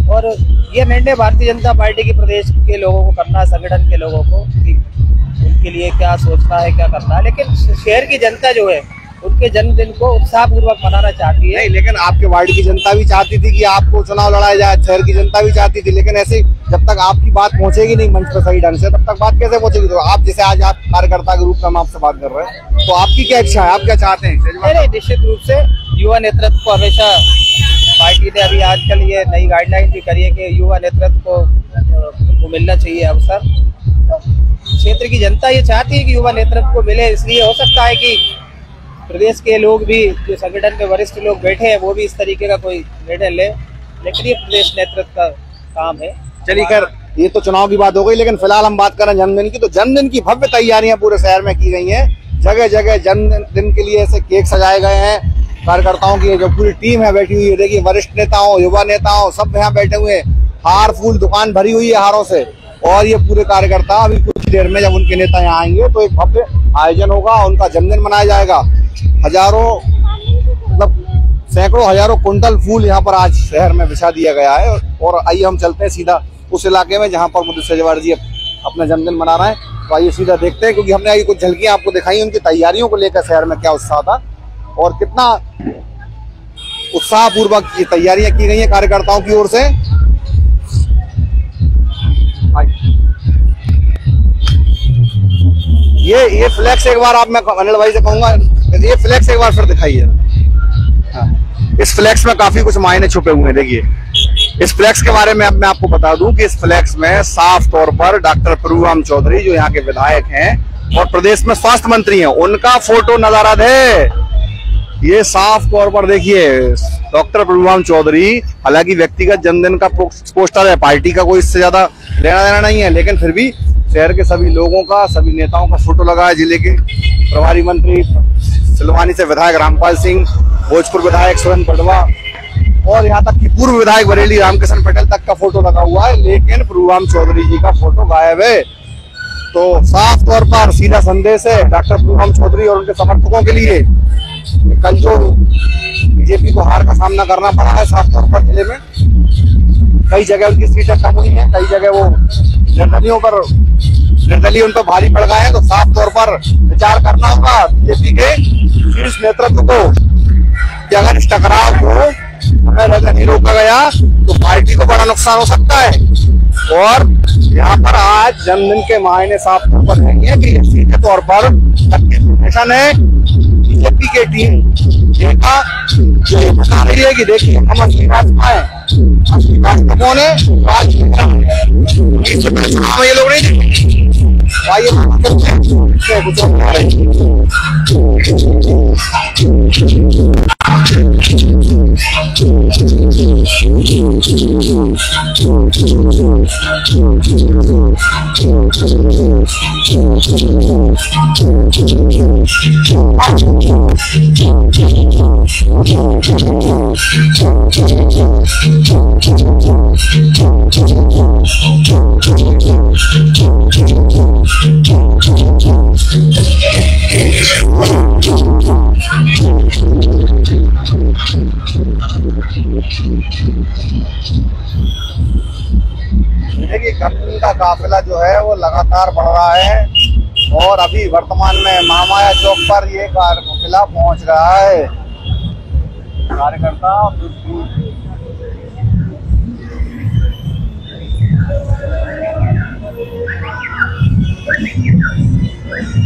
और ये निर्णय भारतीय जनता पार्टी की प्रदेश के लोगों को करना है, संगठन के लोगों को, कि उनके लिए क्या सोचना है, क्या करना है। लेकिन शहर की जनता जो है उनके जन्मदिन को उत्साहपूर्वक मनाना चाहती है। नहीं, लेकिन आपके वार्ड की जनता भी चाहती थी कि आपको चुनाव लड़ाया जाए, शहर की जनता भी चाहती थी, लेकिन ऐसे जब तक आपकी बात पहुंचेगी नहीं मंच पर सही ढंग से, तब तक बात कैसे पहुंचेगी? तो आप जैसे आज आप कार्यकर्ता के रूप में हम आपसे बात कर रहे हैं, तो आपकी क्या इच्छा है, आप क्या चाहते हैं? निश्चित रूप से युवा नेतृत्व को हमेशा पार्टी ने अभी आजकल ये नई गाइडलाइन भी करी है कि युवा नेतृत्व को मिलना चाहिए अवसर। क्षेत्र की जनता ये चाहती है कि युवा नेतृत्व को मिले, इसलिए हो सकता है कि प्रदेश के लोग भी, जो संगठन के वरिष्ठ लोग बैठे हैं, वो भी इस तरीके का कोई निर्णय ले, लेकिन ये प्रदेश नेतृत्व का काम है। चलिए खैर, ये तो चुनाव की बात हो गई, लेकिन फिलहाल हम बात करें जन्मदिन की। तो जन्मदिन की भव्य तैयारियां पूरे शहर में की गई हैं। जगह जगह जन्मदिन के लिए ऐसे केक सजाए गए हैं। कार्यकर्ताओं की जो पूरी टीम है बैठी हुई है, देखिए वरिष्ठ नेताओं, युवा नेताओं सब यहाँ बैठे हुए हैं। हार फूल दुकान भरी हुई है हारों से, और ये पूरे कार्यकर्ता अभी कुछ देर में जब उनके नेता यहाँ आएंगे तो एक भव्य आयोजन होगा, उनका जन्मदिन मनाया जाएगा। हजारों मतलब सैकड़ों हजारों कुंटल फूल यहाँ पर आज शहर में बिछा दिया गया है। और आइए हम चलते हैं सीधा उस इलाके में जहाँ पर मुदित सेजवार जी अपना जन्मदिन मना रहे हैं। तो आइए सीधा देखते हैं, क्योंकि हमने आगे कुछ झलकियां आपको दिखाई उनकी तैयारियों को लेकर शहर में क्या उत्साह था और कितना उत्साह पूर्वक ये तैयारियां की गई हैं कार्यकर्ताओं की ओर से। ये फ्लैक्स एक बार आप, मैं अनिल भाई से कहूंगा ये फ्लैक्स एक बार फिर दिखाइए। इस फ्लैक्स में काफी कुछ मायने छुपे हुए हैं। देखिए इस फ्लैक्स के बारे में अब मैं आपको बता दूं कि इस फ्लैक्स में साफ तौर पर डॉक्टर प्रभुराम चौधरी जो यहाँ के विधायक हैं और प्रदेश में स्वास्थ्य मंत्री हैं, उनका फोटो नजर है। ये साफ तौर पर देखिए डॉक्टर प्रभुराम चौधरी, हालांकि व्यक्तिगत जन्मदिन का पोस्टर है, पार्टी का कोई इससे ज्यादा लेना देना नहीं है, लेकिन फिर भी शहर के सभी लोगों का, सभी नेताओं का फोटो लगा है। जिले के प्रभारी मंत्री सिलवानी से विधायक रामपाल सिंह, भोजपुर विधायक सुरेंद्र पटवा और यहाँ तक कि पूर्व विधायक बरेली रामकिशन पटेल तक का फोटो लगा हुआ है, लेकिन प्रभुराम चौधरी जी का फोटो गायब है। तो साफ तौर पर सीधा संदेश है डॉक्टर प्रभुराम चौधरी और उनके समर्थकों के लिए। कल जो बीजेपी को हार का सामना करना पड़ा है साफ तौर पर जिले में, कई जगह उनकी सीटें कम हुई हैं, कई जगह वो निर्दलीय उन पर भारी पड़ गए हैं। तो साफ तौर पर विचार करना होगा बीजेपी के शीर्ष नेतृत्व को कि अगर इस टकराव को हमें नहीं रोका गया तो पार्टी को बड़ा नुकसान हो सकता है। और यहाँ पर आज जन्मदिन के मायने साफ तौर पर रहेंगे कि सीधे तौर पर है बीजेपी की टीम जो बता रही है कि देखिए हम असली भाजपा है, असली भाजपा कौन है, ये लोग नहीं। आइए देखिए घटना का काफिला जो है वो लगातार बढ़ रहा है और अभी वर्तमान में महामाया चौक पर ये काफिला पहुंच रहा है। कार्यकर्ता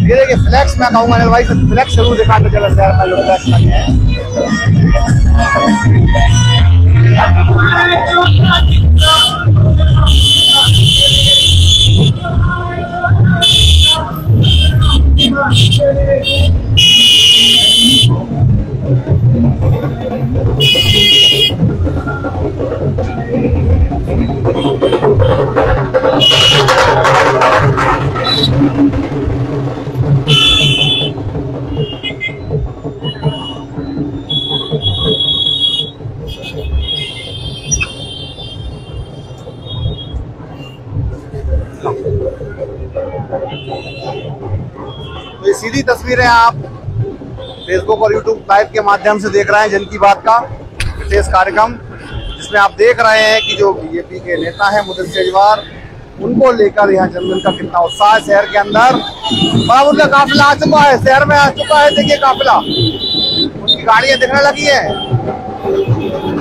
ये देखिए फ्लैक्स, मैं कहूँगा अनिल भाई से फ्लैक्स जरूर दिखाते चला शहर में जो फ्लैक्स लगे हैं। तो ये सीधी तस्वीरें आप फेसबुक और यूट्यूब लाइव के माध्यम से देख रहे हैं जन की बात का विशेष कार्यक्रम, जिसमें आप देख रहे हैं कि जो बीजेपी के नेता हैं मुदित सेजवार, उनको लेकर यहाँ जन्मदिन का कितना उत्साह है शहर के अंदर। बड़ा उनका काफिला आ चुका है, शहर में आ चुका है। देखिए काफिला, उनकी गाड़ियां दिखने लगी हैं।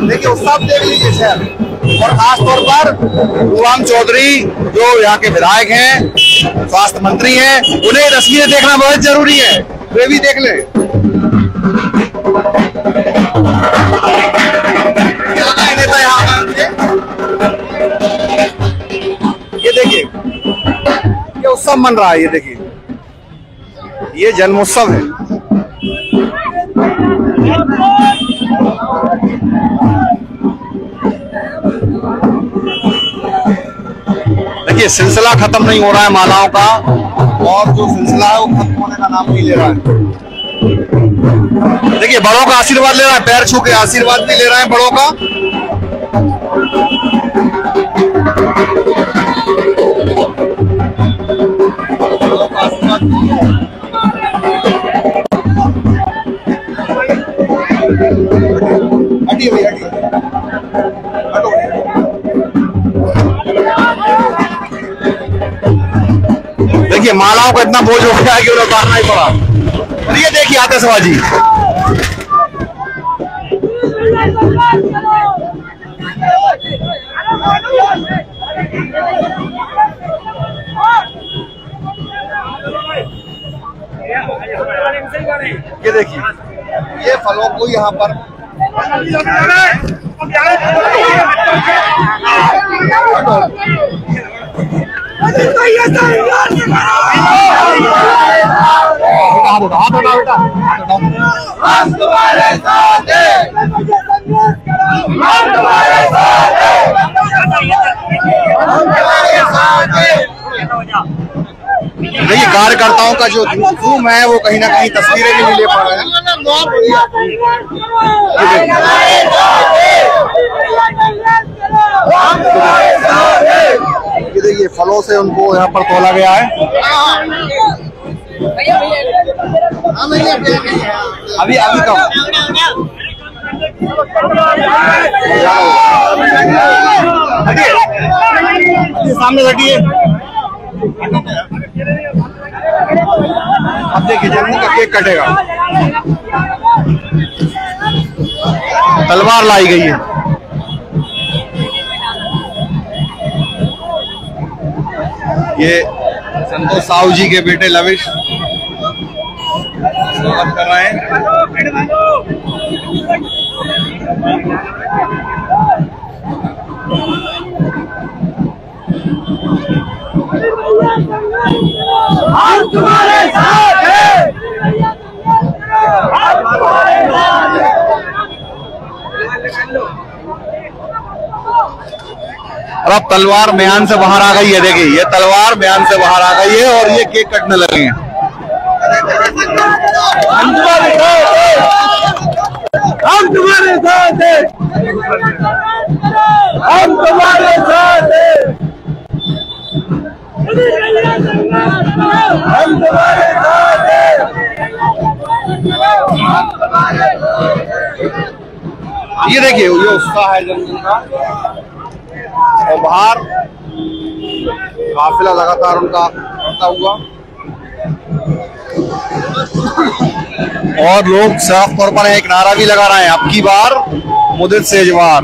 देखिए उत्साह देख लीजिए शहर। और खास तौर पर प्रभुराम चौधरी जो यहाँ के विधायक हैं, स्वास्थ्य मंत्री हैं, उन्हें तस्वीरें देखना बहुत जरूरी है, वे भी देख ले। नेता यहाँ ये देखिए ये उत्सव मन रहा है, ये देखिए ये जन्मोत्सव है। देखिए सिलसिला खत्म नहीं हो रहा है मालाओं का, और जो सिलसिला है वो खत्म होने का नाम नहीं ले रहा है। देखिए बड़ों का आशीर्वाद ले रहा है, पैर छू के आशीर्वाद भी ले रहे हैं बड़ों का। देखिए मालाओं का इतना बोझ हो गया है कि उन्हें उतारना ही पड़ा। और ये देखिए आतिशबाजी। ये देखिए ये फलों को यहाँ पर हम तुम्हारे साथ हैं, हम तुम्हारे साथ हैं, हम तुम्हारे साथ हैं। देखिए कार्यकर्ताओं का जो धूम है वो कहीं ना कहीं तस्वीरें भी नहीं ले पा रहे हैं। ये देखिए फलों से उनको यहाँ पर तोला गया है। अभी कब सामने बैठिए। अब देखिए जन्मदिन का केक कटेगा। तलवार लाई गई है। ये संतोष साहू जी के बेटे लविश स्वागत कर रहे हैं। हम तुम्हारे साथ हैं, हम तुम्हारे साथ हैं। और अब तलवार म्यान से बाहर आ गई है। देखिए ये तलवार म्यान से बाहर आ गई है और ये केक कटने लगे हैं। हम तुम्हारे साथ हैं, हम तुम्हारे साथ हैं, हम तुम्हारे साथ हैं, हम तुम्हारे साथ हैं, ये देखिए ये उत्साह है जन्मदिन का। और बाहर काफिला लगातार उनका बढ़ता हुआ और लोग साफ तौर पर एक नारा भी लगा रहे हैं, अब की बार मुदित सेजवार।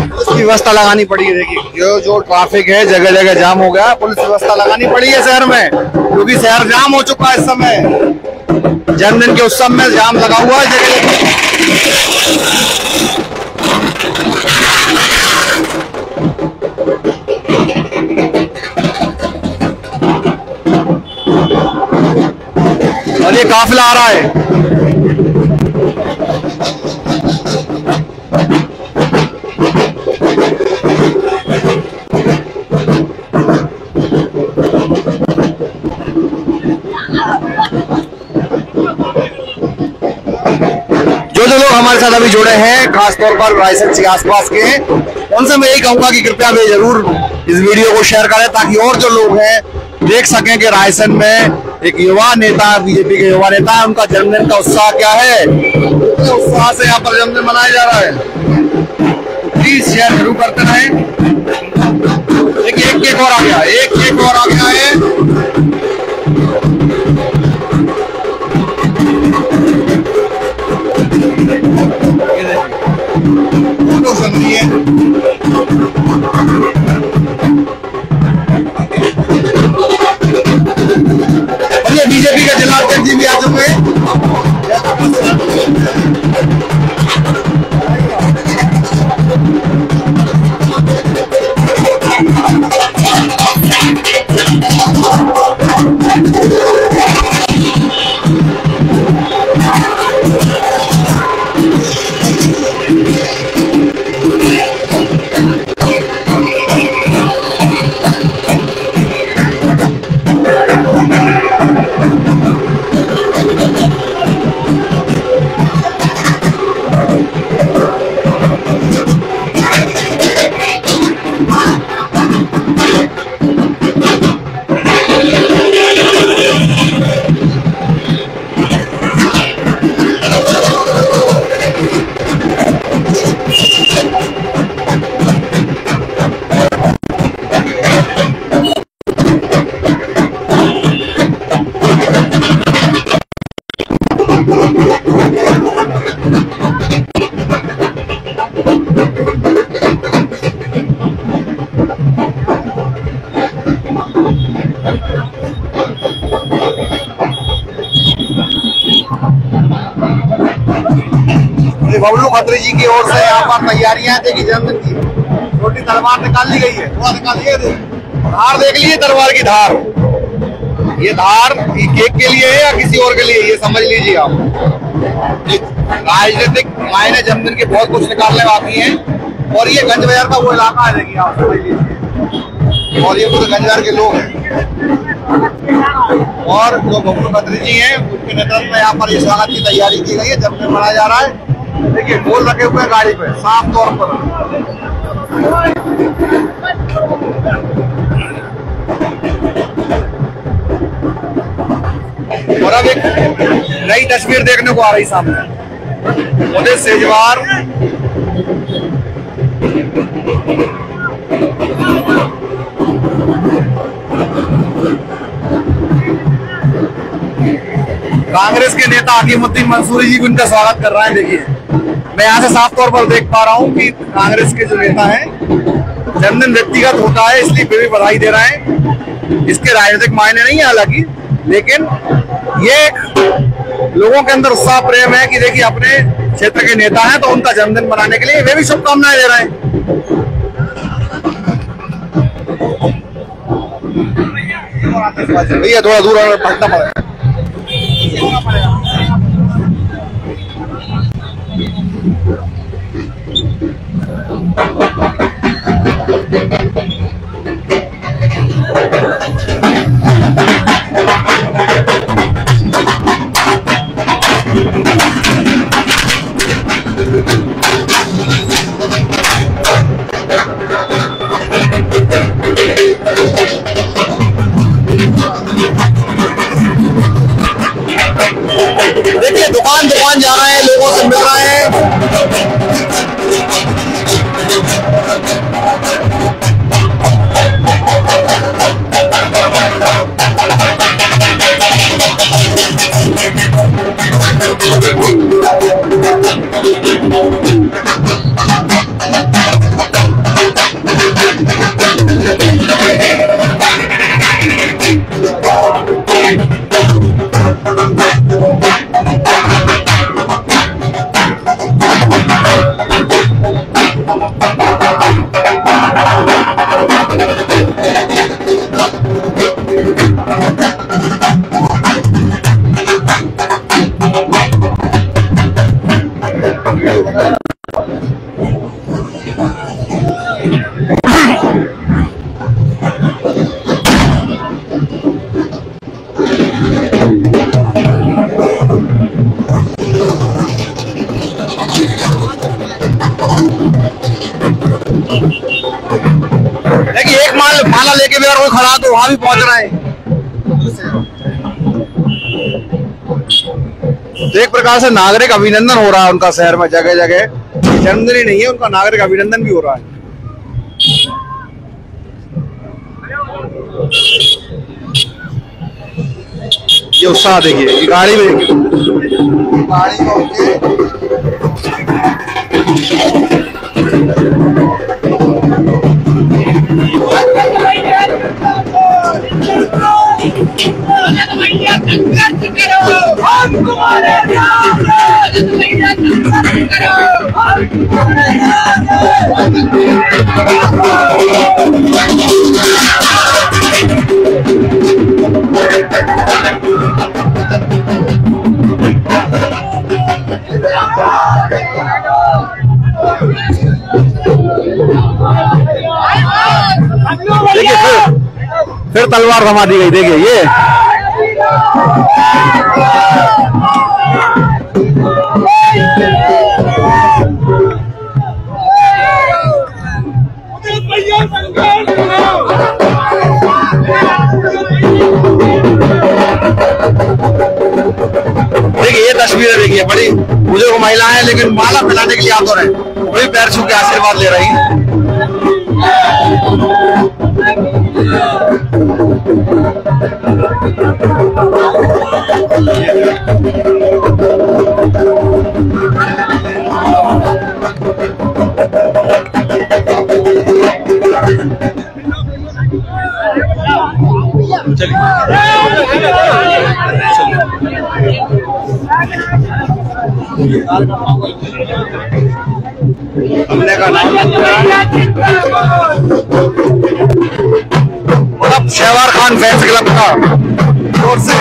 पुलिस की व्यवस्था लगानी पड़ी है। देखिए जो ट्रैफिक है जगह जगह जाम हो गया, पुलिस व्यवस्था लगानी पड़ी है शहर में, क्योंकि शहर जाम हो चुका है इस समय। जन्मदिन के उत्सव में जाम लगा हुआ है जगह और ये काफिला आ रहा है। जो लोग हमारे साथ अभी जुड़े हैं, खासतौर पर रायसेन के आसपास के हैं, उनसे मैं यही कहूंगा कि कृपया वे जरूर इस वीडियो को शेयर करें ताकि और जो लोग हैं देख सकें कि रायसेन में एक युवा नेता, बीजेपी के युवा नेता है, उनका जन्मदिन का उत्साह क्या है। उत्साह से यहाँ पर जन्मदिन मनाया जा रहा है। प्लीज शेयर जरूर करते रहें। देखिए एक केक और आ गया, एक केक और आ गया है। बीजेपी के जिला अध्यक्ष जी भी आ चुके हैं। बबलू खत्री जी की ओर से यहाँ पर तैयारियां देखी जन्मदिन की। छोटी तलवार निकाल ली गई है, थोड़ा निकालिए। धार देख लीजिए, तलवार की धार। ये धार केक के लिए है या किसी और के लिए, ये समझ लीजिए आप। राजनीतिक मायने जन्मदिन के बहुत कुछ निकालने बाकी हैं। और ये गंज बाजार का वो इलाका है, देखिए आप समझ लीजिए। और ये पूरे गंज बाजार के लोग हैं। और जो बबलू खत्री जी हैं उनके नेतृत्व में यहाँ पर ये स्वागत की तैयारी की गई है, जन्मदिन मनाया जा रहा है। देखिए बोल रखे हुए गाड़ी पे साफ तौर पर। और अब एक नई तस्वीर देखने को आ रही सामने। मुदित सेजवार कांग्रेस के नेता हकीमुद्दीन मंसूरी जी भी उनका स्वागत कर रहे हैं। देखिए मैं यहाँ से साफ तौर पर देख पा रहा हूँ कि कांग्रेस के जो नेता हैं, जन्मदिन व्यक्तिगत होता है इसलिए वे भी बधाई दे रहे हैं। इसके राजनीतिक मायने नहीं है हालांकि, लेकिन ये एक लोगों के अंदर उत्साह प्रेम है कि देखिए अपने क्षेत्र के नेता हैं तो उनका जन्मदिन मनाने के लिए वे भी शुभकामनाएं दे रहे हैं। भैया थोड़ा दूर पहुंचना पड़ेगा। देखिए दुकान दुकान जा रहे हैं, लोगों से मिल रहे हैं। देखिए एक माला लेके भी अगर कोई खड़ा तो वहां भी पहुंच रहा है। तो एक प्रकार से नागरिक अभिनंदन हो रहा है उनका शहर में जगह जगह। जन्मदिन ही नहीं है, उनका नागरिक अभिनंदन भी हो रहा है। ये उत्साह देखिए, ये गाड़ी में गाड़ी देखिए फिर तलवार थमा दी गई। देखिए ये देखिए ये तस्वीरें देखिए, बड़ी बुजुर्ग महिला है लेकिन माला फैलाने के लिए आ तो रहे, वही पैर छू के आशीर्वाद ले रही है। चलिए हमले का नाम मतलब शहवार खान फैंस क्लब का ओर से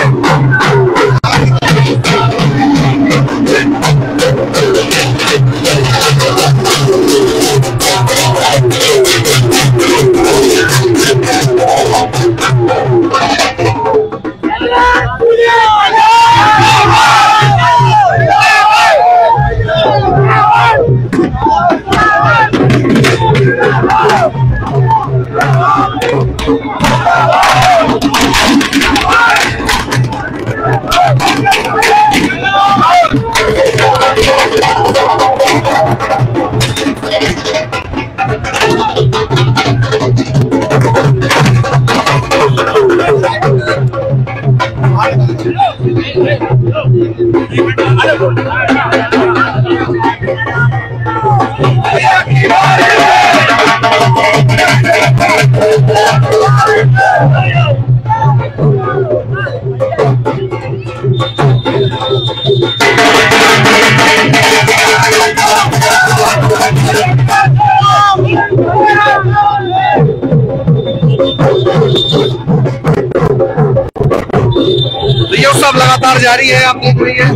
ये उत्सव लगातार जारी है। आप देख रही है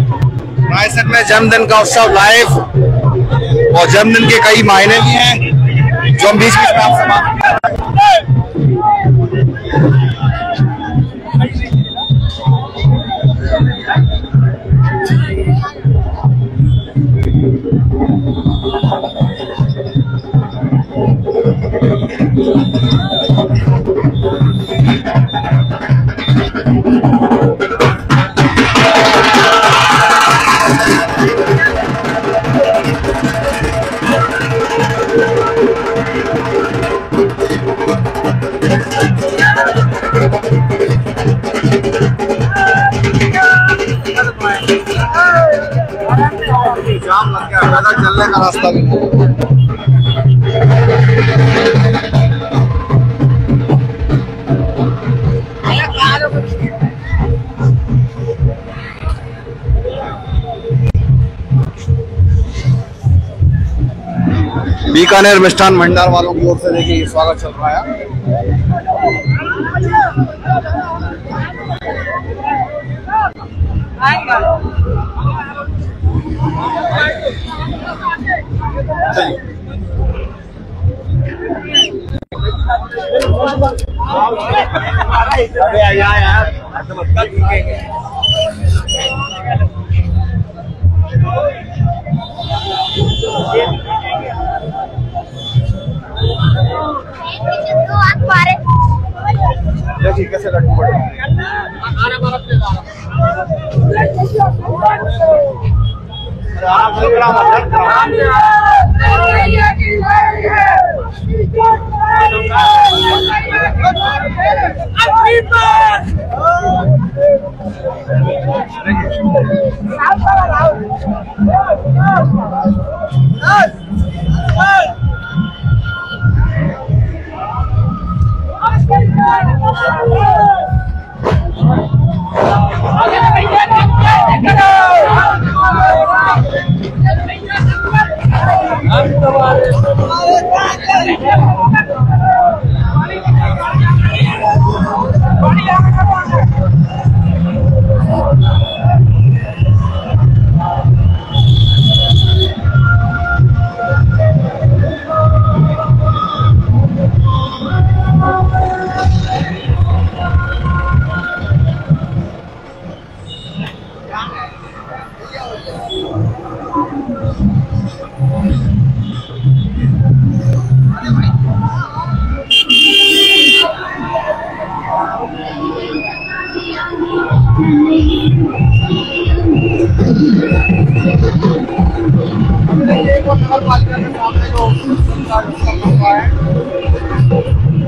रायसेन में जन्मदिन का उत्सव लाइव, और जन्मदिन के कई मायने भी हैं जो हम बीच बीच में आपसे बात कर रहे हैं। जाम लग गया, पैदल चलने का रास्ता भी नहीं। बीकानेर मिष्ठान भंडार वालों की ओर से देखिए स्वागत चल रहा है। देखिए कैसे लड्डू बड़े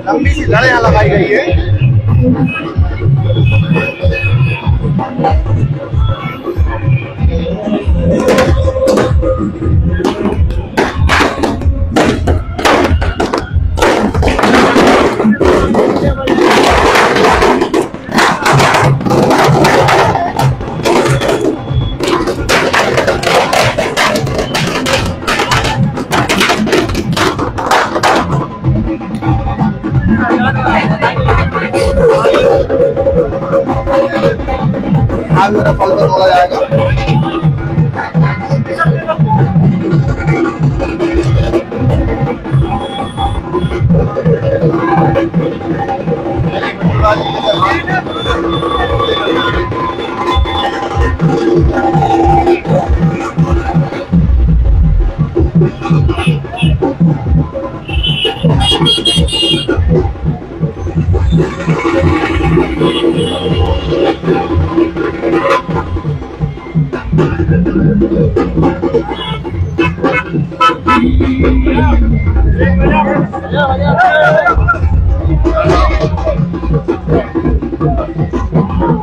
लंबी सी लड़े यहाँ लगाई गई है। सामान जो है फल में तोला जाएगा।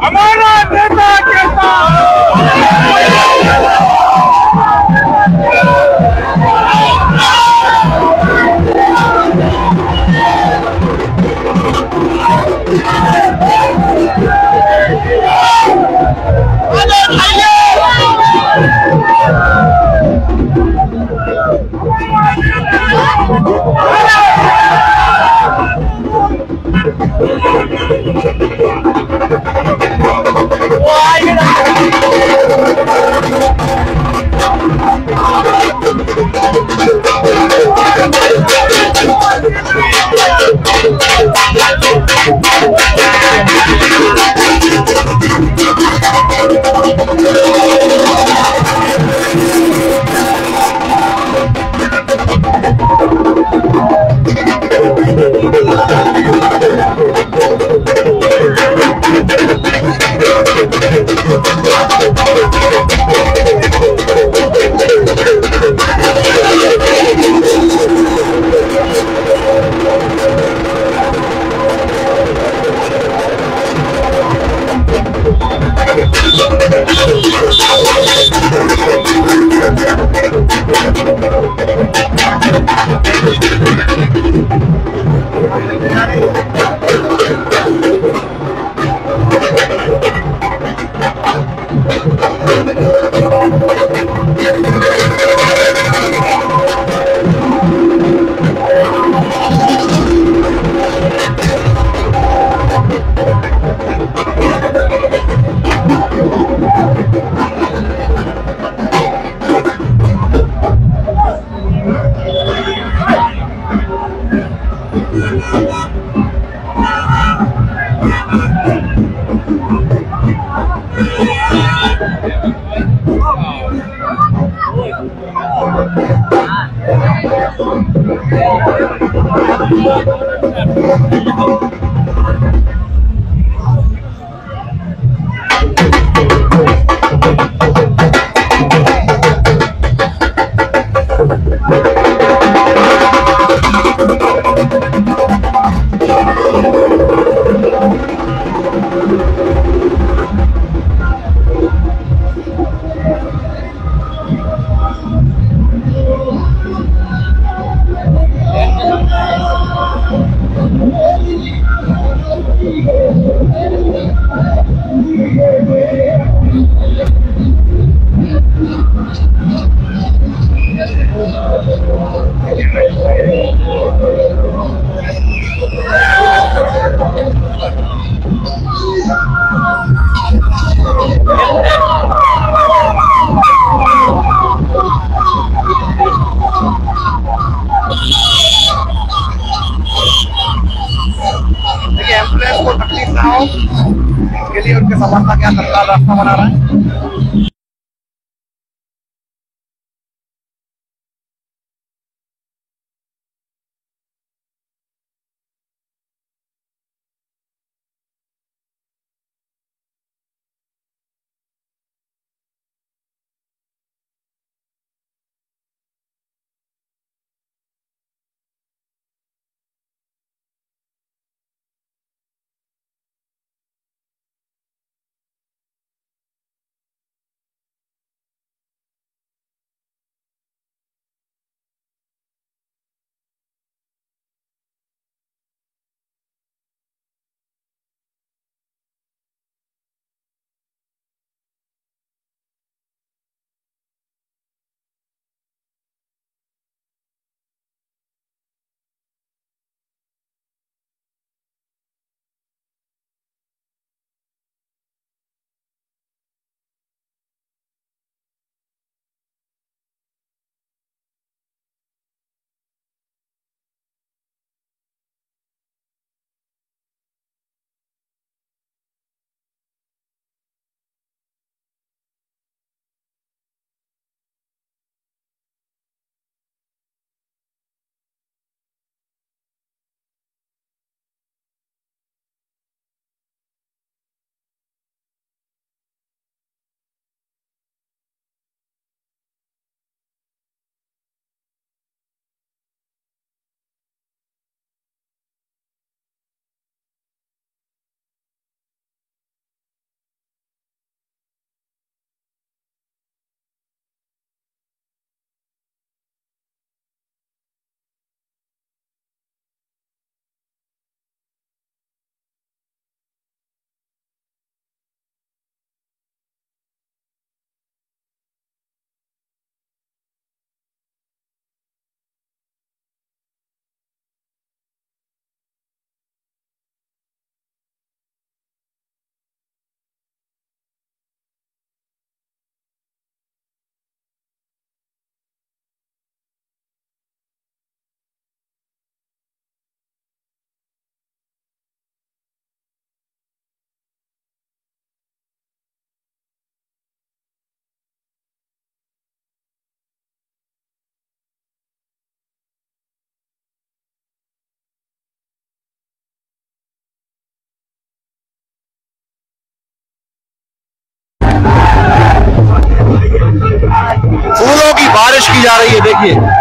हमारा नेता कहता एम्बुलेंस को तकलीफ ना हो इसके लिए उनके समर्थक यहाँ तत्काल रास्ता बना रहा है। देखिए।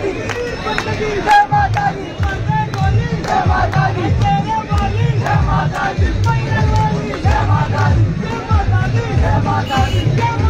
दी, जय माता दी, जय माता दी, जय माता दी, जय माता दी, जय माता दी, जय माता दी, जय माता दी, जय माता दी, जय